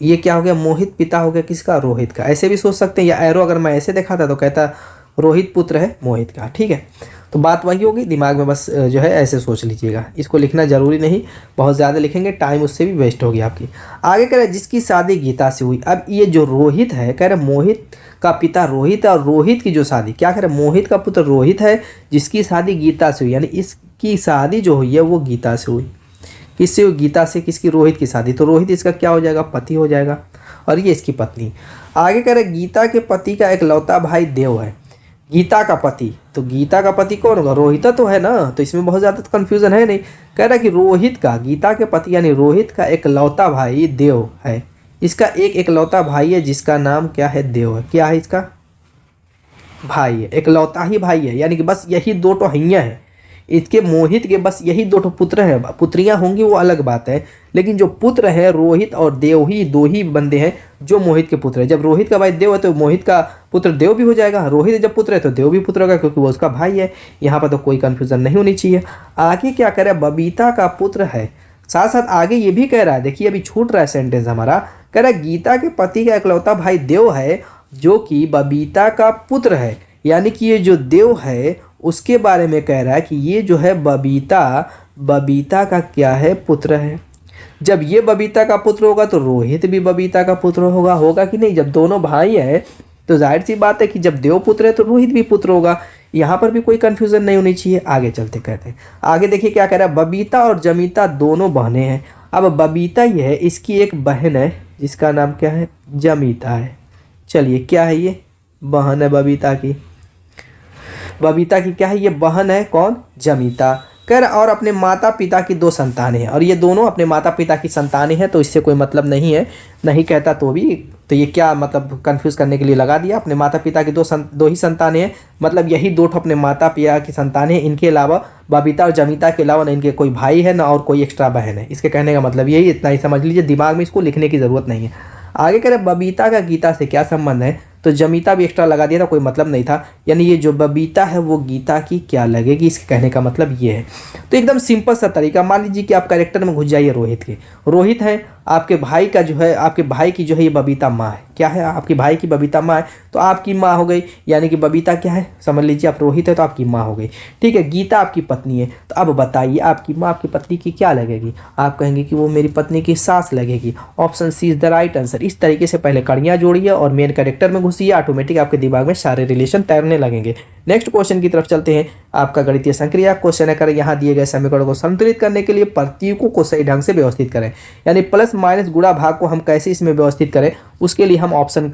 ये क्या हो गया, मोहित पिता हो गया किसका, रोहित का। ऐसे भी सोच सकते हैं, या एरो अगर मैं ऐसे दिखाता तो कहता रोहित पुत्र है मोहित का। ठीक है, तो बात वही होगी, दिमाग में बस जो है ऐसे सोच लीजिएगा। इसको लिखना जरूरी नहीं, बहुत ज़्यादा लिखेंगे टाइम उससे भी वेस्ट होगी आपकी। आगे कह रहे हैं जिसकी शादी गीता से हुई। अब ये जो रोहित है, कह रहे मोहित का पिता रोहित है और रोहित की जो शादी, क्या कह रहे मोहित का पुत्र रोहित है जिसकी शादी गीता से हुई, यानी इसकी शादी जो हुई है वो गीता से हुई। किससे हुई, गीता से। किसकी, रोहित की शादी। तो रोहित इसका क्या हो जाएगा, पति हो जाएगा और ये इसकी पत्नी। आगे कह रहे गीता के पति का एक लौता भाई देव है। गीता का पति, तो गीता का पति कौन होगा, रोहित तो है ना, तो इसमें बहुत ज़्यादा कन्फ्यूज़न है नहीं। कह रहा है कि रोहित का, गीता के पति यानी रोहित का एक लौता भाई देव है। इसका एक लौता भाई है जिसका नाम क्या है, देव है। क्या है इसका, भाई है, इकलौता ही भाई है, यानी कि बस यही दो तो हैया है इसके, मोहित के बस यही दो तो पुत्र हैं। पुत्रियां होंगी वो अलग बात है, लेकिन जो पुत्र है रोहित और देव ही दो ही बंदे हैं जो मोहित के पुत्र है। जब रोहित का भाई देव है तो मोहित का पुत्र देव भी हो जाएगा, रोहित जब पुत्र है तो देव भी पुत्र होगा क्योंकि वो उसका भाई है। यहाँ पर तो कोई कन्फ्यूजन नहीं होनी चाहिए। आगे क्या कह रहा है, बबीता का पुत्र है, साथ साथ आगे ये भी कह रहा है, देखिए अभी छूट रहा है सेंटेंस हमारा, कह रहा है गीता के पति का इकलौता भाई देव है जो कि बबीता का पुत्र है। यानी कि ये जो देव है उसके बारे में कह रहा है कि ये जो है बबीता का क्या है, पुत्र है। जब ये बबीता का पुत्र होगा तो रोहित भी बबीता का पुत्र होगा कि नहीं। जब दोनों भाई हैं तो जाहिर सी बात है कि जब देव पुत्र है तो रोहित भी पुत्र होगा। यहाँ पर भी कोई कंफ्यूजन नहीं होनी चाहिए। आगे चलते कहते हैं, आगे देखिए क्या कह रहा है, बबीता और जमीता दोनों बहनें हैं। अब बबीता ये है, इसकी एक बहन है जिसका नाम क्या है, जमीता है। चलिए क्या है, ये बहन है बबीता की, बबीता की क्या है, ये बहन है कौन, जमीता। कर और अपने माता पिता की दो संतानें हैं, और ये दोनों अपने माता पिता की संतानें हैं, तो इससे कोई मतलब नहीं है, नहीं कहता तो भी, तो ये क्या मतलब कंफ्यूज करने के लिए लगा दिया। अपने माता पिता की दो ही संतानें हैं, मतलब यही दो अपने माता पिता की संतानें हैं। इनके अलावा बबीता और जमीता के अलावा ना इनके कोई भाई है ना और कोई एक्स्ट्रा बहन है। इसके कहने का मतलब यही, इतना ही समझ लीजिए, दिमाग में इसको लिखने की ज़रूरत नहीं है। आगे कह रहे बबीता का गीता से क्या संबंध है, तो जमीता भी एक्स्ट्रा लगा दिया था, कोई मतलब नहीं था। यानी ये जो बबीता है वो गीता की क्या लगेगी, इसके कहने का मतलब ये है। तो एकदम सिंपल सा तरीका, मान लीजिए कि आप कैरेक्टर में घुस जाइए रोहित के, रोहित है आपके भाई का जो है, आपके भाई की जो है ये बबीता माँ है, क्या है, आपके भाई की बबीता माँ है, तो आपकी माँ हो गई, यानी कि बबीता क्या है, समझ लीजिए आप रोहित है तो आपकी माँ हो गई, ठीक है। गीता आपकी पत्नी है, तो अब बताइए आपकी माँ आपकी पत्नी की क्या लगेगी, आप कहेंगे कि वो मेरी पत्नी की सास लगेगी। Option C is the right answer. इस तरीके से पहले कड़ियाँ जोड़िए और मेन कैरेक्टर में घुसिए, ऑटोमेटिक आपके दिमाग में सारे रिलेशन तैरने लगेंगे। नेक्स्ट क्वेश्चन की तरफ चलते हैं। आपका गणितीय संक्रिया क्वेश्चन है, करें यहाँ दिए गए समीकरणों को संतुलित करने के लिए प्रतीकों को सही ढंग से व्यवस्थित करें, यानी प्लस माइनस गुणा भाग को हम कैसे इसमें व्यवस्थित करें, उसके लिए हम ऑप्शन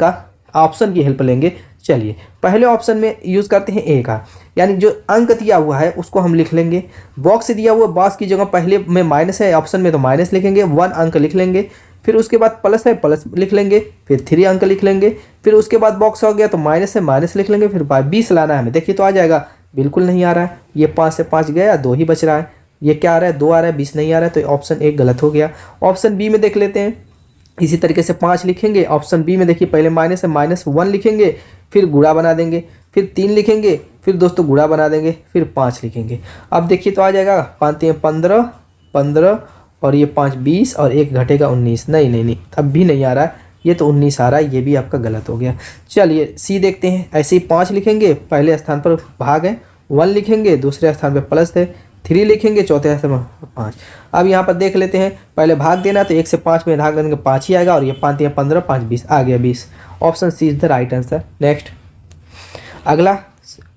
की हेल्प लेंगे। चलिए पहले ऑप्शन में यूज़ करते हैं ए का, यानी जो अंक दिया हुआ है उसको हम लिख लेंगे। बॉक्स दिया हुआ बॉक्स की जगह पहले में माइनस है, ऑप्शन में तो माइनस लिखेंगे, 1 अंक लिख लेंगे। फिर उसके बाद प्लस है, प्लस लिख लेंगे, फिर 3 अंक लिख लेंगे। फिर उसके बाद बॉक्स हो गया तो माइनस है, माइनस लिख लेंगे। फिर 20 लाना है हमें, देखिए तो आ जाएगा, बिल्कुल नहीं आ रहा है। ये 5 से 5 गया, 2 ही बच रहा है। ये क्या आ रहा है, 2 आ रहा है, 20 नहीं आ रहा है, तो ऑप्शन ए गलत हो गया। ऑप्शन बी में देख लेते हैं, इसी तरीके से 5 लिखेंगे। ऑप्शन बी में देखिए पहले माइनस है, -1 लिखेंगे, फिर गुणा बना देंगे, फिर 3 लिखेंगे, फिर दोस्तों गुणा बना देंगे, फिर 5 लिखेंगे। अब देखिए तो आ जाएगा, 5 × 15 और ये 5 20 और 1 घटेगा 19। नहीं, अब भी नहीं आ रहा है, ये तो 19 आ रहा है, ये भी आपका गलत हो गया। चलिए सी देखते हैं, ऐसे ही 5 लिखेंगे, पहले स्थान पर भाग है, 1 लिखेंगे, दूसरे स्थान पर प्लस है, 3 लिखेंगे, चौथे स्थान पर 5। अब यहाँ पर देख लेते हैं, पहले भाग देना तो 1 से 5 में भाग देंगे 5 ही आएगा, और ये 5 × 15 5 20 आ गया 20। Option C is the right answer. Next अगला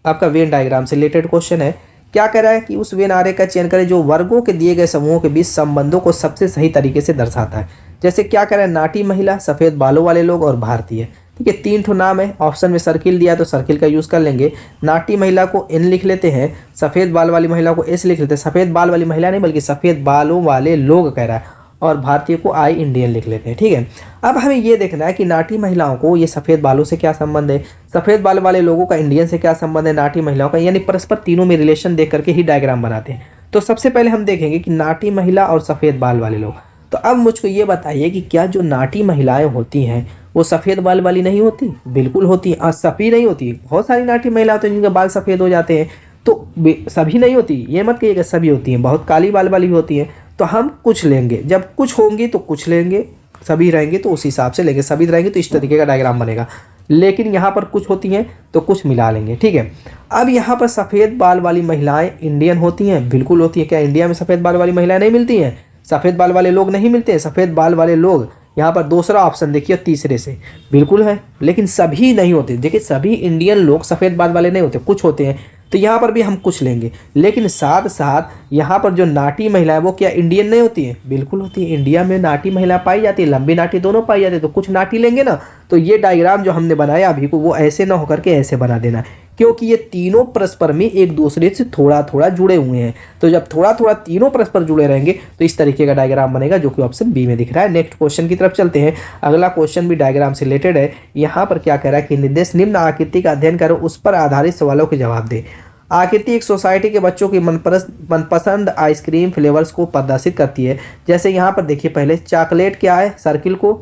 आपका वेन डायग्राम से रिलेटेड क्वेश्चन है। क्या कह रहा है कि उस वेन आरेख का चयन करें जो वर्गों के दिए गए समूहों के बीच संबंधों को सबसे सही तरीके से दर्शाता है। जैसे क्या कह रहा है, नाटी महिला, सफ़ेद बालों वाले लोग और भारतीय। ठीक है, 3 ठो नाम है, ऑप्शन में सर्किल दिया तो सर्किल का यूज़ कर लेंगे। नाटी महिला को N लिख लेते हैं, सफ़ेद बाल वाली महिला को S लिख लेते हैं। सफ़ेद बाल वाली महिला नहीं बल्कि सफ़ेद बालों वाले लोग कह रहा है, और भारतीय को I इंडियन लिख लेते हैं। ठीक है, अब हमें ये देखना है कि नाटी महिलाओं को ये सफ़ेद बालों से क्या संबंध है, सफ़ेद बाल वाले लोगों का इंडियन से क्या संबंध है, नाटी महिलाओं का, यानी परस्पर तीनों में रिलेशन देख करके ही डायग्राम बनाते हैं। तो सबसे पहले हम देखेंगे कि नाटी महिला और सफ़ेद बाल वाले लोग। तो अब मुझको ये बताइए कि क्या जो नाटी महिलाएं होती हैं वो सफ़ेद बाल वाली नहीं होती? बिल्कुल होती हैं। सभी नहीं होती, बहुत सारी नाटी महिला होती हैं जिनके बाल सफ़ेद हो जाते हैं, तो सभी नहीं होती, ये मत कहिएगा सभी होती हैं, बहुत काली बाल वाली होती हैं। तो हम कुछ लेंगे, जब कुछ होंगी तो कुछ लेंगे, सभी रहेंगे तो उस हिसाब से लेंगे, सभी रहेंगे तो इस तरीके का डायग्राम बनेगा। लेकिन यहाँ पर कुछ होती हैं तो कुछ मिला लेंगे। ठीक है, अब यहाँ पर सफ़ेद बाल वाली महिलाएं इंडियन होती हैं, बिल्कुल होती हैं। क्या इंडिया में सफ़ेद बाल वाली महिलाएं नहीं मिलती हैं? सफ़ेद बाल वाले लोग नहीं मिलते हैं? सफ़ेद बाल वाले लोग यहाँ पर दूसरा ऑप्शन देखिए तीसरे से, बिल्कुल है, लेकिन सभी नहीं होते। देखिए सभी इंडियन लोग सफ़ेद बाल वाले नहीं होते, कुछ होते हैं, तो यहाँ पर भी हम कुछ लेंगे। लेकिन साथ साथ यहाँ पर जो नाटी महिला है वो क्या इंडियन नहीं होती है? बिल्कुल होती है। इंडिया में नाटी महिला पाई जाती है, लंबी नाटी दोनों पाई जाती है। तो कुछ नाटी लेंगे ना, तो ये डायग्राम जो हमने बनाया अभी को वो ऐसे ना होकर के ऐसे बना देना, क्योंकि ये तीनों परस्पर में एक दूसरे से थोड़ा थोड़ा जुड़े हुए हैं। तो जब थोड़ा थोड़ा तीनों परस्पर जुड़े रहेंगे तो इस तरीके का डायग्राम बनेगा, जो कि ऑप्शन बी में दिख रहा है। नेक्स्ट क्वेश्चन की तरफ चलते हैं। अगला क्वेश्चन भी डायग्राम से रिलेटेड है। यहाँ पर क्या कह रहा है कि निर्देश निम्न आकृति का अध्ययन करो, उस पर आधारित सवालों के जवाब दे। आकृति एक सोसाइटी के बच्चों की मनपसंद आइसक्रीम फ्लेवर्स को प्रदर्शित करती है। जैसे यहाँ पर देखिए, पहले चॉकलेट क्या है, सर्किल को,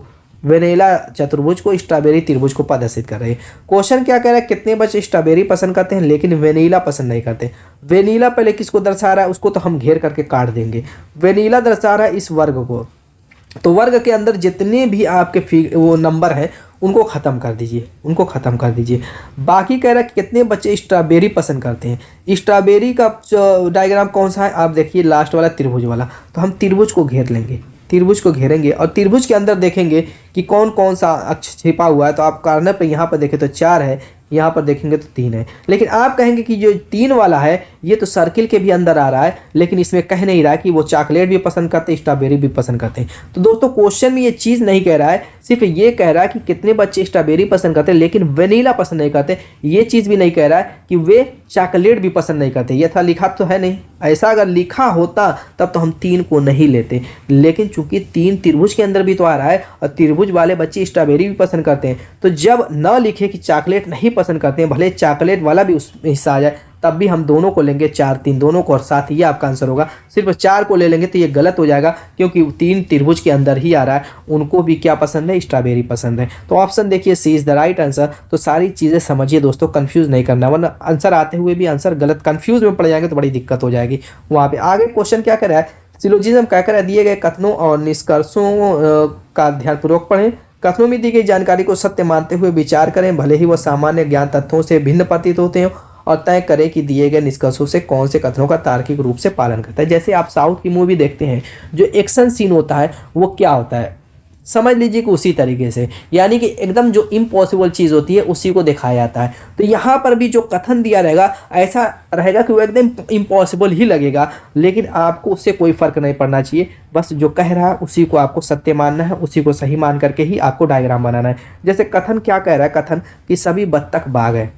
वेनिला चतुर्भुज को, स्ट्रॉबेरी त्रिभुज को प्रदर्शित कर रहे हैं। क्वेश्चन क्या कह रहा है, कितने बच्चे स्ट्रॉबेरी पसंद करते हैं लेकिन वेनिला पसंद नहीं करते। वेनिला पहले किसको दर्शा रहा है, उसको तो हम घेर करके काट देंगे। वेनिला दर्शा रहा है इस वर्ग को, तो वर्ग के अंदर जितने भी आपके वो नंबर हैं उनको ख़त्म कर दीजिए, उनको ख़त्म कर दीजिए। बाकी कह रहा है कि कितने बच्चे स्ट्रॉबेरी पसंद करते हैं। स्ट्रॉबेरी का डायग्राम कौन सा है, आप देखिए लास्ट वाला त्रिभुज वाला। तो हम त्रिभुज को घेर लेंगे, त्रिभुज को घेरेंगे और त्रिभुज के अंदर देखेंगे कि कौन कौन सा अक्ष छिपा हुआ है। तो आप कॉर्नर पे यहाँ पर देखें तो 4 है, यहाँ पर देखेंगे तो 3 है। लेकिन आप कहेंगे कि जो 3 वाला है ये तो सर्किल के भी अंदर आ रहा है, लेकिन इसमें कह नहीं रहा कि वो चॉकलेट भी पसंद करते हैं, स्ट्रॉबेरी भी पसंद करते हैं। तो दोस्तों क्वेश्चन में ये चीज़ नहीं कह रहा है, सिर्फ ये कह रहा है कि कितने बच्चे स्ट्रॉबेरी पसंद करते हैं लेकिन वेनिला पसंद नहीं करते। ये चीज़ भी नहीं कह रहा है कि वे चॉकलेट भी पसंद नहीं करते। ये था लिखा तो है नहीं, ऐसा अगर लिखा होता तब तो हम 3 को नहीं लेते। लेकिन चूंकि 3 त्रिभुज के अंदर भी तो आ रहा है और त्रिभुज वाले बच्चे स्ट्रॉबेरी भी पसंद करते हैं, तो जब न लिखे कि चॉकलेट नहीं पसंद करते हैं, भले चॉकलेट वाला भी उसमें हिस्सा आ जाए, तब भी हम दोनों को लेंगे, 4 3 दोनों को, और साथ ये आपका आंसर होगा। सिर्फ 4 को ले लेंगे तो ये गलत हो जाएगा, क्योंकि 3 त्रिभुज के अंदर ही आ रहा है। उनको भी क्या पसंद है, स्ट्रॉबेरी पसंद है। तो ऑप्शन देखिए C is the right answer. तो सारी चीज़ें समझिए दोस्तों, कंफ्यूज नहीं करना, वरना आंसर आते हुए भी आंसर गलत, कंफ्यूज में पड़ जाएंगे तो बड़ी दिक्कत हो जाएगी वहाँ पे। आगे क्वेश्चन क्या कर रहा है, सिलोजिज्म क्या कर रहा है, दिए गए कथनों और निष्कर्षों का ध्यानपूर्वक पढ़ें। कथनों में दी गई जानकारी को सत्य मानते हुए विचार करें, भले ही वह सामान्य ज्ञान तथ्यों से भिन्न प्रतीत होते हैं, और तय करें कि दिए गए निष्कर्षों से कौन से कथनों का तार्किक रूप से पालन करता है। जैसे आप साउथ की मूवी देखते हैं, जो एक्शन सीन होता है वो क्या होता है, समझ लीजिए कि उसी तरीके से, यानी कि एकदम जो इम्पॉसिबल चीज़ होती है उसी को दिखाया जाता है। तो यहाँ पर भी जो कथन दिया रहेगा ऐसा रहेगा कि वो एकदम इम्पॉसिबल ही लगेगा, लेकिन आपको उससे कोई फ़र्क नहीं पड़ना चाहिए। बस जो कह रहा है उसी को आपको सत्य मानना है, उसी को सही मान करके ही आपको डायग्राम बनाना है। जैसे कथन क्या कह रहा है, कथन कि सभी बत्तख बाघ है।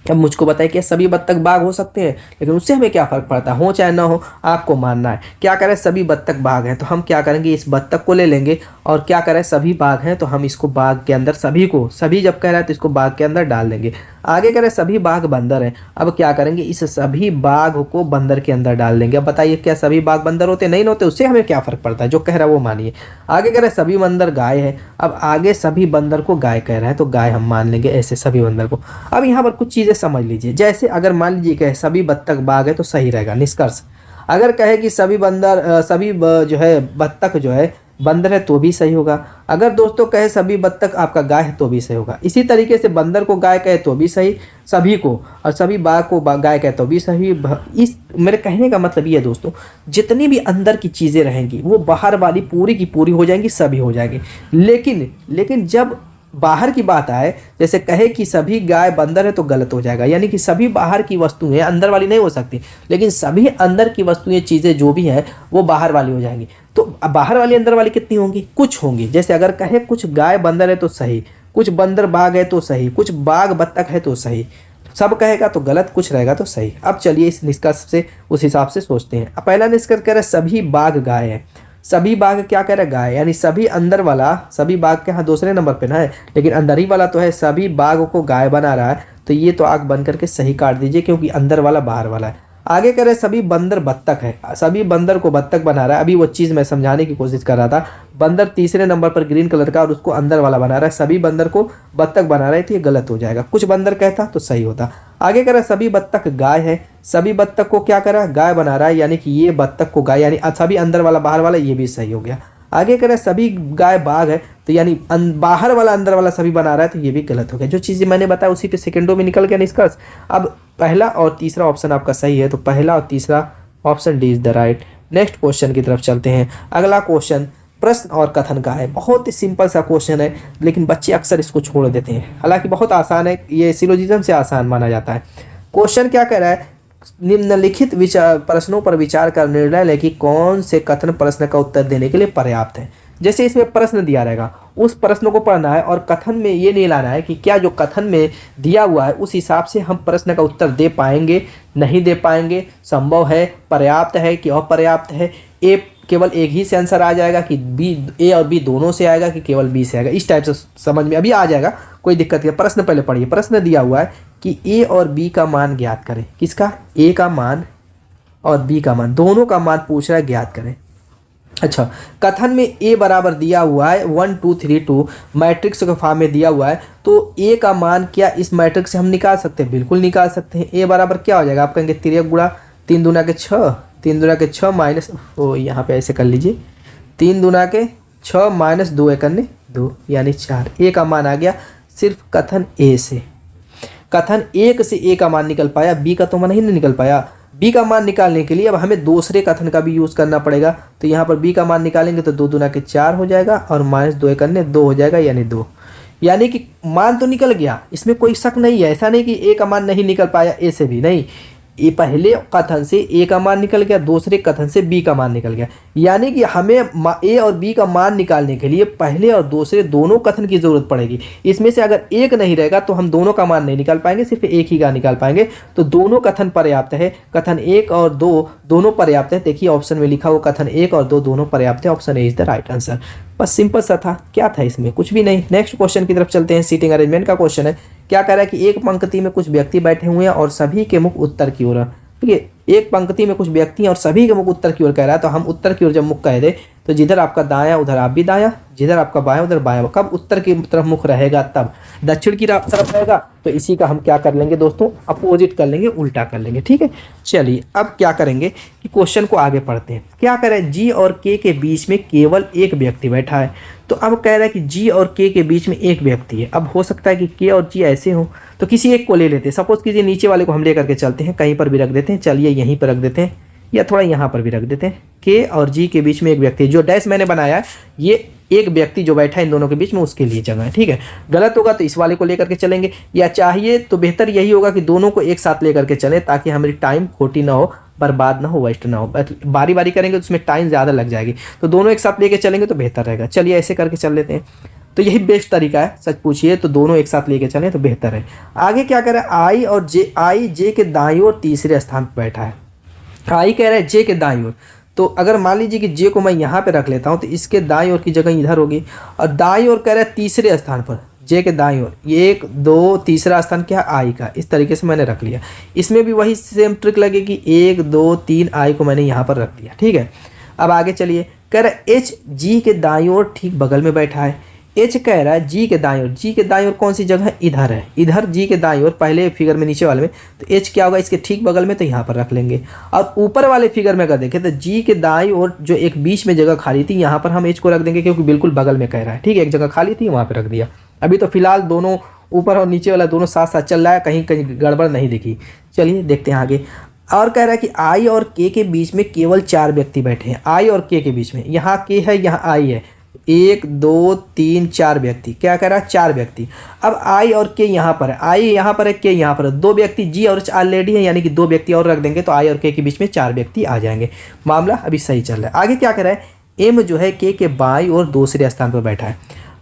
अब मुझको बताइए कि सभी बत्तख बाघ हो सकते हैं, लेकिन उससे हमें क्या फ़र्क पड़ता है, हो चाहे ना हो, आपको मानना है। क्या करें, सभी बत्तख बाघ हैं, तो हम क्या करेंगे, इस बत्तख को ले लेंगे, और क्या करें, सभी बाघ हैं तो हम इसको बाघ के अंदर, सभी को, सभी जब कह रहा है तो इसको बाघ के अंदर डाल देंगे। आगे करें सभी बाघ बंदर हैं, अब क्या करेंगे, इस सभी बाघ को बंदर के अंदर डाल देंगे। अब बताइए क्या सभी बाघ बंदर होते नहीं होते, उससे हमें क्या फ़र्क पड़ता है, जो कह रहा है वो मानिए। आगे करें सभी बंदर गाय है, अब आगे सभी बंदर को गाय कह रहा है तो गाय हम मान लेंगे, ऐसे सभी बंदर को। अब यहाँ पर कुछ चीज़ें समझ लीजिए, जैसे अगर मान लीजिए कहे सभी बत्तख बाघ है तो सही रहेगा निष्कर्ष। अगर कहे कि सभी बंदर जो है बत्तख जो है बंदर है तो भी सही होगा। अगर दोस्तों कहे सभी बत्तख आपका गाय है तो भी सही होगा। इसी तरीके से बंदर को गाय कहे तो भी सही सभी को, और सभी बाघ को गाय कहे तो भी सही। इस मेरे कहने का मतलब ये है दोस्तों, जितनी भी अंदर की चीज़ें रहेंगी वो बाहर वाली पूरी की पूरी हो जाएंगी, सभी हो जाएगी। लेकिन जब बाहर की बात आए, जैसे कहे कि सभी गाय बंदर है तो गलत हो जाएगा, यानी कि सभी बाहर की वस्तुएं अंदर वाली नहीं हो सकती, लेकिन सभी अंदर की वस्तुएं चीज़ें जो भी हैं वो बाहर वाली हो जाएंगी। तो बाहर वाली अंदर वाली कितनी होंगी, कुछ होंगी। जैसे अगर कहे कुछ गाय बंदर है तो सही, कुछ बंदर बाघ है तो सही, कुछ बाघ बत्तख है तो सही, सब कहेगा तो गलत, कुछ रहेगा तो सही। अब चलिए इस निष्कर्ष से उस हिसाब से सोचते हैं। अब पहला निष्कर्ष कह रहे हैं सभी बाघ गाय है, सभी बाघ क्या कह रहा है, गाय, यानी सभी अंदर वाला, सभी बाघ के यहाँ दूसरे नंबर पे ना है, लेकिन अंदर ही वाला तो है, सभी बाघ को गाय बना रहा है, तो ये तो आग बन करके सही काट दीजिए, क्योंकि अंदर वाला बाहर वाला है। आगे कह रहे हैं सभी बंदर बत्तख है, सभी बंदर को बत्तख बना रहा है। अभी वो चीज़ मैं समझाने की कोशिश कर रहा था, बंदर तीसरे नंबर पर ग्रीन कलर का और उसको अंदर वाला बना रहा है, सभी बंदर को बत्तख बना रहा है, तो ये गलत हो जाएगा। कुछ बंदर कहता तो सही होता। आगे कह रहा है सभी बत्तख गाय है, सभी बत्तख को क्या कर रहा है, गाय बना रहा है, यानी कि ये बत्तख को गाय, यानी सभी अंदर वाला बाहर वाला, ये भी सही हो गया। आगे कह रहे हैं सभी गाय बाघ है, तो यानी बाहर वाला अंदर वाला सभी बना रहा है, तो ये भी गलत हो गया। जो चीज़ें मैंने बताया उसी पे सेकंडों में निकल गया निष्कर्ष। अब पहला और तीसरा ऑप्शन आपका सही है, तो पहला और तीसरा option D is the right. Next question की तरफ चलते हैं। अगला क्वेश्चन प्रश्न और कथन का है, बहुत ही सिंपल सा क्वेश्चन है, लेकिन बच्चे अक्सर इसको छोड़ देते हैं, हालांकि बहुत आसान है, ये सिलोजिज्म से आसान माना जाता है। क्वेश्चन क्या कह रहा है, निम्नलिखित प्रश्नों पर विचार कर निर्णय लें कि कौन से कथन प्रश्न का उत्तर देने के लिए पर्याप्त है। जैसे इसमें प्रश्न दिया रहेगा, उस प्रश्न को पढ़ना है और कथन में ये नहीं लाना है कि क्या जो कथन में दिया हुआ है उस हिसाब से हम प्रश्न का उत्तर दे पाएंगे, नहीं दे पाएंगे, संभव है, पर्याप्त है कि अपर्याप्त है, ए केवल एक ही से आंसर आ जाएगा कि बी, ए और बी दोनों से आएगा कि केवल बी से आएगा। इस टाइप से समझ में अभी आ जाएगा, कोई दिक्कत नहीं। प्रश्न पहले पढ़िए। प्रश्न दिया हुआ है कि ए और बी का मान ज्ञात करें। किसका? ए का मान और बी का मान, दोनों का मान पूछ रहा है, ज्ञात करें। अच्छा, कथन में ए बराबर दिया हुआ है 1 2 3 2 मैट्रिक्स के फॉर्म में दिया हुआ है, तो ए का मान क्या इस मैट्रिक्स से हम निकाल सकते हैं? बिल्कुल निकाल सकते हैं। ए बराबर क्या हो जाएगा? आप कहेंगे 3 गुणा 3 दूना के 6, 3 दूना के 6 माइनस, ओ यहाँ पे ऐसे कर लीजिए, 3 दूना के 6 माइनस 2 एकन्ने 2 यानी 4। ए का मान आ गया सिर्फ कथन ए से। कथन एक से ए का मान निकल पाया, बी का तो मान ही नहीं निकल पाया। बी का मान निकालने के लिए अब हमें दूसरे कथन का भी यूज़ करना पड़ेगा। तो यहाँ पर बी का मान निकालेंगे तो 2 दूना के 4 हो जाएगा और माइनस 2 एकन्ने 2 हो जाएगा यानी 2। यानी कि मान तो निकल गया, इसमें कोई शक नहीं है। ऐसा नहीं कि ए का मान नहीं निकल पाया ए से भी, नहीं, ये पहले कथन से ए का मान निकल गया, दूसरे कथन से बी का मान निकल गया। यानी कि हमें ए और बी का मान निकालने के लिए पहले और दूसरे दोनों कथन की ज़रूरत पड़ेगी। इसमें से अगर एक नहीं रहेगा तो हम दोनों का मान नहीं निकाल पाएंगे, सिर्फ एक ही का निकाल पाएंगे। तो दोनों कथन पर्याप्त है, कथन 1 और 2 दोनों पर्याप्त है। देखिए ऑप्शन में लिखा हुआ कथन 1 और 2 दोनों पर्याप्त है। Option A is the right answer. बस सिंपल सा था, क्या था इसमें? कुछ भी नहीं। नेक्स्ट क्वेश्चन की तरफ चलते हैं। सीटिंग अरेंजमेंट का क्वेश्चन है। क्या कह रहा है कि एक पंक्ति में कुछ व्यक्ति बैठे हुए हैं और सभी के मुख उत्तर की ओर। ठीक है, एक पंक्ति में कुछ व्यक्ति हैं और सभी के मुख उत्तर की ओर कह रहा है, तो हम उत्तर की ओर जब मुख कह दे तो जिधर आपका दायां उधर आप भी दायां, जिधर आपका बायां उधर बायां। कब उत्तर की तरफ मुख रहेगा? तब दक्षिण की तरफ रहेगा तो इसी का हम क्या कर लेंगे दोस्तों? अपोजिट कर लेंगे, उल्टा कर लेंगे। ठीक है, चलिए अब क्या करेंगे कि क्वेश्चन को आगे पढ़ते हैं। क्या करें? जी और के के बीच में केवल एक व्यक्ति बैठा है। तो अब कह रहा है कि जी और के के बीच में एक व्यक्ति है। अब हो सकता है कि के और जी ऐसे हो, तो किसी एक को ले लेते हैं। सपोज कीजिए नीचे वाले को हम ले करके चलते हैं, कहीं पर भी रख देते हैं। चलिए यहीं पर रख देते हैं या थोड़ा यहाँ पर भी रख देते हैं। के और जी के बीच में एक व्यक्ति, जो डैश मैंने बनाया है ये एक व्यक्ति जो बैठा है इन दोनों के बीच में, उसके लिए जगह है। ठीक है, गलत होगा तो इस वाले को लेकर के चलेंगे, या चाहिए तो बेहतर यही होगा कि दोनों को एक साथ लेकर के चलें ताकि हमारी टाइम खोटी ना हो, बर्बाद ना हो, वेस्ट ना हो। बारी बारी करेंगे तो उसमें टाइम ज़्यादा लग जाएगी, तो दोनों एक साथ लेके चलेंगे तो बेहतर रहेगा। चलिए ऐसे करके चल लेते हैं, तो यही बेस्ट तरीका है। सच पूछिए तो दोनों एक साथ लेके चलें तो बेहतर है। आगे क्या करें? आई और जे, आई जे के दाईं ओर तीसरे स्थान पर बैठा है। आई कह रहा है जे के दाईं ओर, तो अगर मान लीजिए कि जे को मैं यहाँ पे रख लेता हूँ तो इसके दाईं ओर की जगह इधर होगी, और दाईं ओर कह रहा है तीसरे स्थान पर, जे के दाईं ओर। ये 1 2 तीसरा स्थान क्या? आई का। इस तरीके से मैंने रख लिया। इसमें भी वही सेम ट्रिक लगेगी, 1 2 3 आई को मैंने यहाँ पर रख दिया। ठीक है, अब आगे चलिए। कह रहा है एच जी के दाईं ओर ठीक बगल में बैठा है। एच कह रहा है जी के दाईं ओर, जी के दाईं ओर कौन सी जगह है? इधर है, इधर जी के दाईं ओर पहले फिगर में नीचे वाले में, तो एच क्या होगा? इसके ठीक बगल में, तो यहाँ पर रख लेंगे। और ऊपर वाले फिगर में अगर देखें तो जी के दाईं ओर जो एक बीच में जगह खाली थी यहाँ पर हम एच को रख देंगे क्योंकि बिल्कुल बगल में कह रहा है। ठीक है, एक जगह खाली थी वहाँ पर रख दिया। अभी तो फिलहाल दोनों ऊपर और नीचे वाला दोनों साथ साथ चल रहा है, कहीं कहीं गड़बड़ नहीं दिखी। चलिए देखते हैं आगे। और कह रहा है कि आई और के बीच में केवल 4 व्यक्ति बैठे हैं। आई और के बीच में, यहाँ के है यहाँ आई है, 1 2 3 4 व्यक्ति। क्या कह रहा है? 4 व्यक्ति। अब आई और के यहाँ पर है, आई यहाँ पर है, के यहाँ पर है, 2 व्यक्ति जी और एच ऑलरेडी है, यानी कि 2 व्यक्ति और रख देंगे तो आई और के बीच में 4 व्यक्ति आ जाएंगे। मामला अभी सही चल रहा है। आगे क्या कह रहा है? एम जो है के बाईं और दूसरे स्थान पर बैठा है।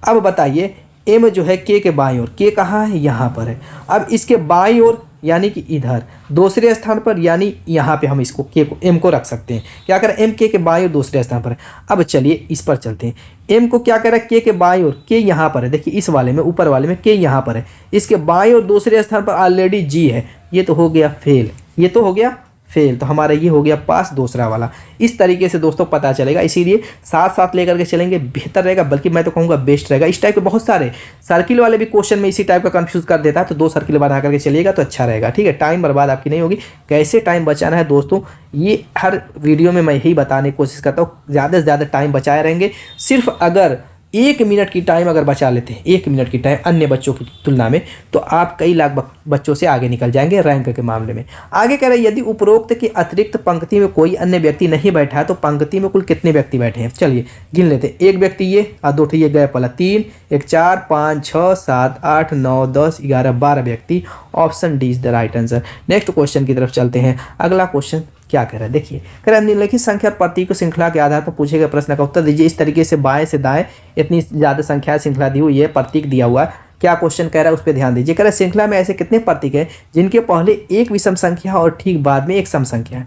अब बताइए एम जो है के बाईं ओर, के कहाँ है? यहाँ पर है। अब इसके बाईं ओर यानी कि इधर दूसरे स्थान पर, यानी यहाँ पे हम इसको के को एम को रख सकते हैं। क्या करें? एम के बाईं ओर दूसरे स्थान पर है। अब चलिए इस पर चलते हैं। एम को क्या करें? के बाईं ओर, के यहाँ पर है। देखिए इस वाले में, ऊपर वाले में के यहाँ पर है, इसके बाईं ओर दूसरे स्थान पर ऑलरेडी जी है। ये तो हो गया फेल, ये तो हो गया फेल, तो हमारा ये हो गया पास दूसरा वाला। इस तरीके से दोस्तों पता चलेगा, इसीलिए साथ साथ लेकर के चलेंगे बेहतर रहेगा, बल्कि मैं तो कहूँगा बेस्ट रहेगा। इस टाइप के बहुत सारे सर्किल वाले भी क्वेश्चन में इसी टाइप का कंफ्यूज कर देता है, तो 2 सर्किल बना करके चलिएगा तो अच्छा रहेगा। ठीक है, टाइम बर्बाद आपकी नहीं होगी। कैसे टाइम बचाना है दोस्तों, ये हर वीडियो में मैं यही बताने की कोशिश करता हूँ। ज़्यादा से ज़्यादा टाइम बचाए रहेंगे। सिर्फ अगर 1 मिनट की टाइम अगर बचा लेते हैं, 1 मिनट की टाइम अन्य बच्चों की तुलना में, तो आप कई लाख बच्चों से आगे निकल जाएंगे रैंक के मामले में। आगे कह रहे हैं यदि उपरोक्त के अतिरिक्त पंक्ति में कोई अन्य व्यक्ति नहीं बैठा है तो पंक्ति में कुल कितने व्यक्ति बैठे हैं। चलिए गिन लेते हैं। एक व्यक्ति ये और 2 ये गए पहला 3, 1 4 5 6 7 8 9 10 11 12 व्यक्ति। Option D is the right answer. Next question की तरफ चलते हैं। अगला क्वेश्चन क्या कह रहा है देखिए, कह रहा है निम्नलिखित संख्या और प्रतीक श्रृंखला के आधार पर पूछे गए प्रश्न का उत्तर दीजिए। इस तरीके से बाएं से दाएं इतनी ज़्यादा संख्या श्रृंखला दी हुई है, प्रतीक दिया हुआ है। क्या क्वेश्चन कह रहा है उस पर ध्यान दीजिए। कह रहा है श्रृंखला में ऐसे कितने प्रतीक हैं जिनके पहले एक विषम संख्या और ठीक बाद में एक सम संख्या है।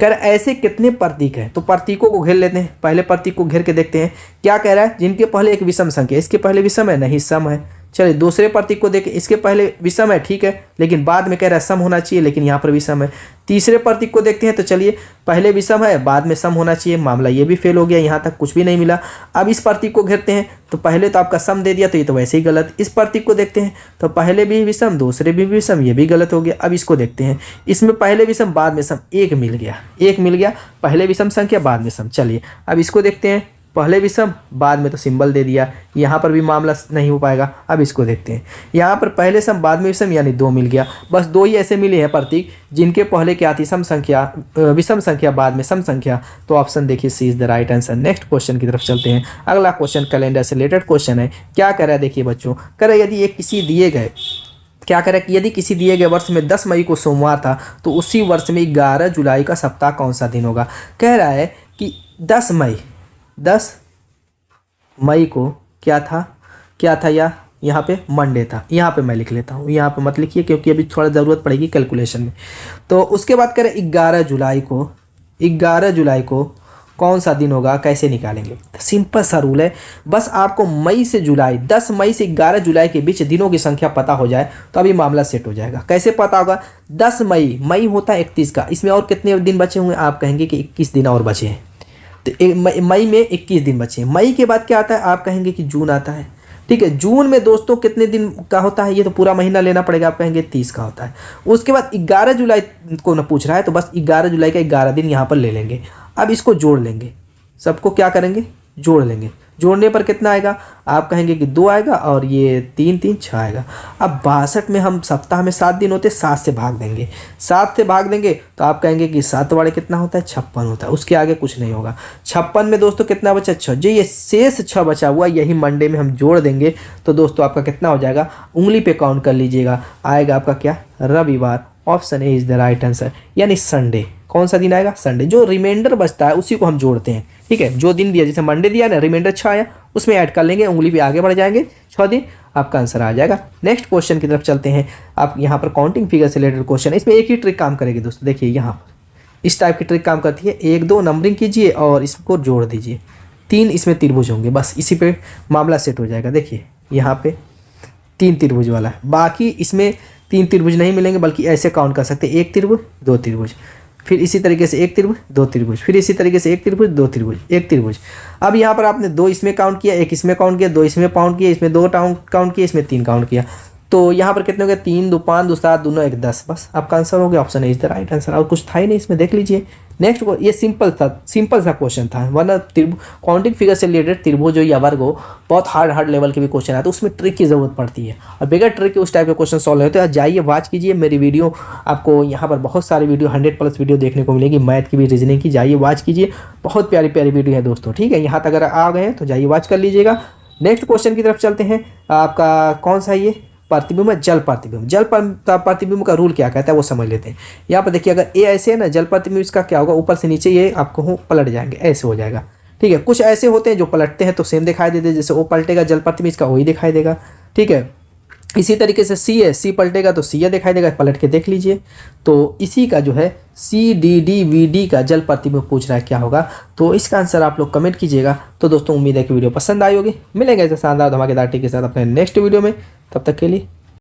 कह रहा है ऐसे कितने प्रतीक हैं, तो प्रतीकों को घेर लेते हैं। पहले प्रतीक को घेर के देखते हैं क्या कह रहा है। जिनके पहले एक विषम संख्या, इसके पहले विषम है नहीं, सम है। चलिए दूसरे प्रतीक को देखें, इसके पहले विषम है ठीक है, लेकिन बाद में कह रहा है सम होना चाहिए, लेकिन यहाँ पर विषम है। तीसरे प्रतीक को देखते हैं तो चलिए पहले विषम है बाद में सम होना चाहिए, मामला ये भी फेल हो गया, यहाँ तक कुछ भी नहीं मिला। अब इस प्रतीक को घेरते हैं तो पहले तो आपका सम दे दिया, तो ये तो वैसे ही गलत। इस प्रतीक को देखते हैं तो पहले भी विषम दूसरे भी विषम, ये भी गलत हो गया। अब इसको देखते हैं, इसमें पहले विषम बाद में सम, एक मिल गया, पहले विषम संख्या बाद में सम। चलिए अब इसको देखते हैं, पहले विषम बाद में तो सिंबल दे दिया, यहाँ पर भी मामला नहीं हो पाएगा। अब इसको देखते हैं, यहाँ पर पहले सम बाद में विषम यानी 2 मिल गया। बस 2 ही ऐसे मिले हैं प्रतीक जिनके पहले क्या थी सम संख्या, विषम संख्या बाद में सम संख्या। तो ऑप्शन देखिए C is the right answer. Next question की तरफ चलते हैं। अगला क्वेश्चन कैलेंडर से रिलेटेड क्वेश्चन है। क्या कह रहा है देखिए बच्चों, कह रहा है यदि एक किसी दिए गए, क्या कह रहा है कि यदि किसी दिए गए वर्ष में 10 मई को सोमवार था तो उसी वर्ष में 11 जुलाई का सप्ताह कौन सा दिन होगा। कह रहा है कि 10 मई को क्या था या यहाँ पे मंडे था। यहाँ पे मैं लिख लेता हूँ, यहाँ पे मत लिखिए क्योंकि अभी थोड़ा ज़रूरत पड़ेगी कैलकुलेशन में। तो उसके बाद करें 11 जुलाई को कौन सा दिन होगा, कैसे निकालेंगे। सिंपल सा रूल है, बस आपको मई से जुलाई, 10 मई से 11 जुलाई के बीच दिनों की संख्या पता हो जाए तो अभी मामला सेट हो जाएगा। कैसे पता होगा, 10 मई होता है 31 का, इसमें और कितने दिन बचे हुए, आप कहेंगे कि 21 दिन और बचे हैं, तो मई में 21 दिन बचे हैं। मई के बाद क्या आता है, आप कहेंगे कि जून आता है, ठीक है। जून में दोस्तों कितने दिन का होता है, ये तो पूरा महीना लेना पड़ेगा, आप कहेंगे 30 का होता है। उसके बाद 11 जुलाई को ना पूछ रहा है तो बस 11 जुलाई का 11 दिन यहाँ पर ले लेंगे। अब इसको जोड़ लेंगे, सबको क्या करेंगे, जोड़ लेंगे। जोड़ने पर कितना आएगा, आप कहेंगे कि 2 आएगा और ये 3 3 6 आएगा। अब 62 में हम सप्ताह में 7 दिन होते, 7 से भाग देंगे, 7 से भाग देंगे तो आप कहेंगे कि 7 वाले कितना होता है, 56 होता है। उसके आगे कुछ नहीं होगा। 56 में दोस्तों कितना बचा, 6। जो ये शेष 6 बचा हुआ यही मंडे में हम जोड़ देंगे तो दोस्तों आपका कितना हो जाएगा, उंगली पे काउंट कर लीजिएगा, आएगा आपका क्या, रविवार। Option A is the right answer, यानी संडे। कौन सा दिन आएगा, संडे। जो रिमाइंडर बचता है उसी को हम जोड़ते हैं, ठीक है। जो दिन दिया, जैसे मंडे दिया ना, रिमाइंडर 6 आया, उसमें ऐड कर लेंगे, उंगली पे आगे बढ़ जाएंगे, 6 दिन आपका आंसर आ जाएगा। नेक्स्ट क्वेश्चन की तरफ चलते हैं। आप यहाँ पर काउंटिंग फिगर से रिलेटेड क्वेश्चन है, इसमें एक ही ट्रिक काम करेगी दोस्तों। देखिए यहाँ पर इस टाइप की ट्रिक काम करती है, 1 2 नंबरिंग कीजिए और इसको जोड़ दीजिए, 3 इसमें त्रिभुज होंगे, बस इसी पे मामला सेट हो जाएगा। देखिए यहाँ पे 3 त्रिभुज वाला है, बाकी इसमें 3 त्रिभुज नहीं मिलेंगे, बल्कि ऐसे काउंट कर सकते हैं, 1 त्रिभुज 2 त्रिभुज, फिर इसी तरीके से 1 त्रिभुज 2 त्रिभुज, फिर इसी तरीके से 1 त्रिभुज 2 त्रिभुज 1 त्रिभुज। अब यहाँ पर आपने 2 इसमें काउंट किया, 1 इसमें काउंट किया, 2 इसमें काउंट किया, इसमें 2 काउंट किया, इसमें 3 काउंट किया, तो यहाँ पर कितने हो गए, 3 2 5 2 7 2 9 1 10। बस आपका आंसर हो गया। Option is the right answer. और कुछ था ही नहीं इसमें, देख लीजिए। नेक्स्ट ये सिंपल सा क्वेश्चन था, वरना काउंटिंग फिगर से रिलेटेड त्रिभुज हो या वर्ग हो, बहुत हार्ड लेवल के भी क्वेश्चन आते हैं, उसमें ट्रिक की जरूरत पड़ती है, और बगैर ट्रिक के उस टाइप के क्वेश्चन सॉल्व होते हैं। जाइए वॉच कीजिए मेरी वीडियो, आपको यहाँ पर बहुत सारी वीडियो 100+ वीडियो देखने को मिलेगी, मैथ की भी, रीजनिंग की। जाइए वॉच कीजिए, बहुत प्यारी प्यारी वीडियो है दोस्तों, ठीक है। यहाँ तक अगर आ गए हैं तो जाइए वॉच कर लीजिएगा। नेक्स्ट क्वेश्चन की तरफ चलते हैं। आपका कौन सा, ये प्रतिबिंब है, जल प्रतिबिंब। जल प्रतिबिंब का रूल क्या कहता है वो समझ लेते हैं। यहाँ पर देखिए, अगर ए ऐसे है ना, जल प्रतिबिंब इसका क्या होगा, ऊपर से नीचे ये आपको पलट जाएंगे, ऐसे हो जाएगा, ठीक है। कुछ ऐसे होते हैं जो पलटते हैं तो सेम दिखाई देते हैं, जैसे ओ पलटेगा जल प्रतिबिंब इसका वही दिखाई देगा, ठीक है। इसी तरीके से सी है, सी पलटेगा तो सी दिखाई देगा, पलट के देख लीजिए। तो इसी का जो है CDD का जल प्रतिबिंब पूछ रहा है क्या होगा, तो इसका आंसर आप लोग कमेंट कीजिएगा। तो दोस्तों उम्मीद है कि वीडियो पसंद आई होगी। मिलेंगे ऐसे शानदार धमाकेदार टिप के साथ अपने नेक्स्ट वीडियो में, तब तक के लिए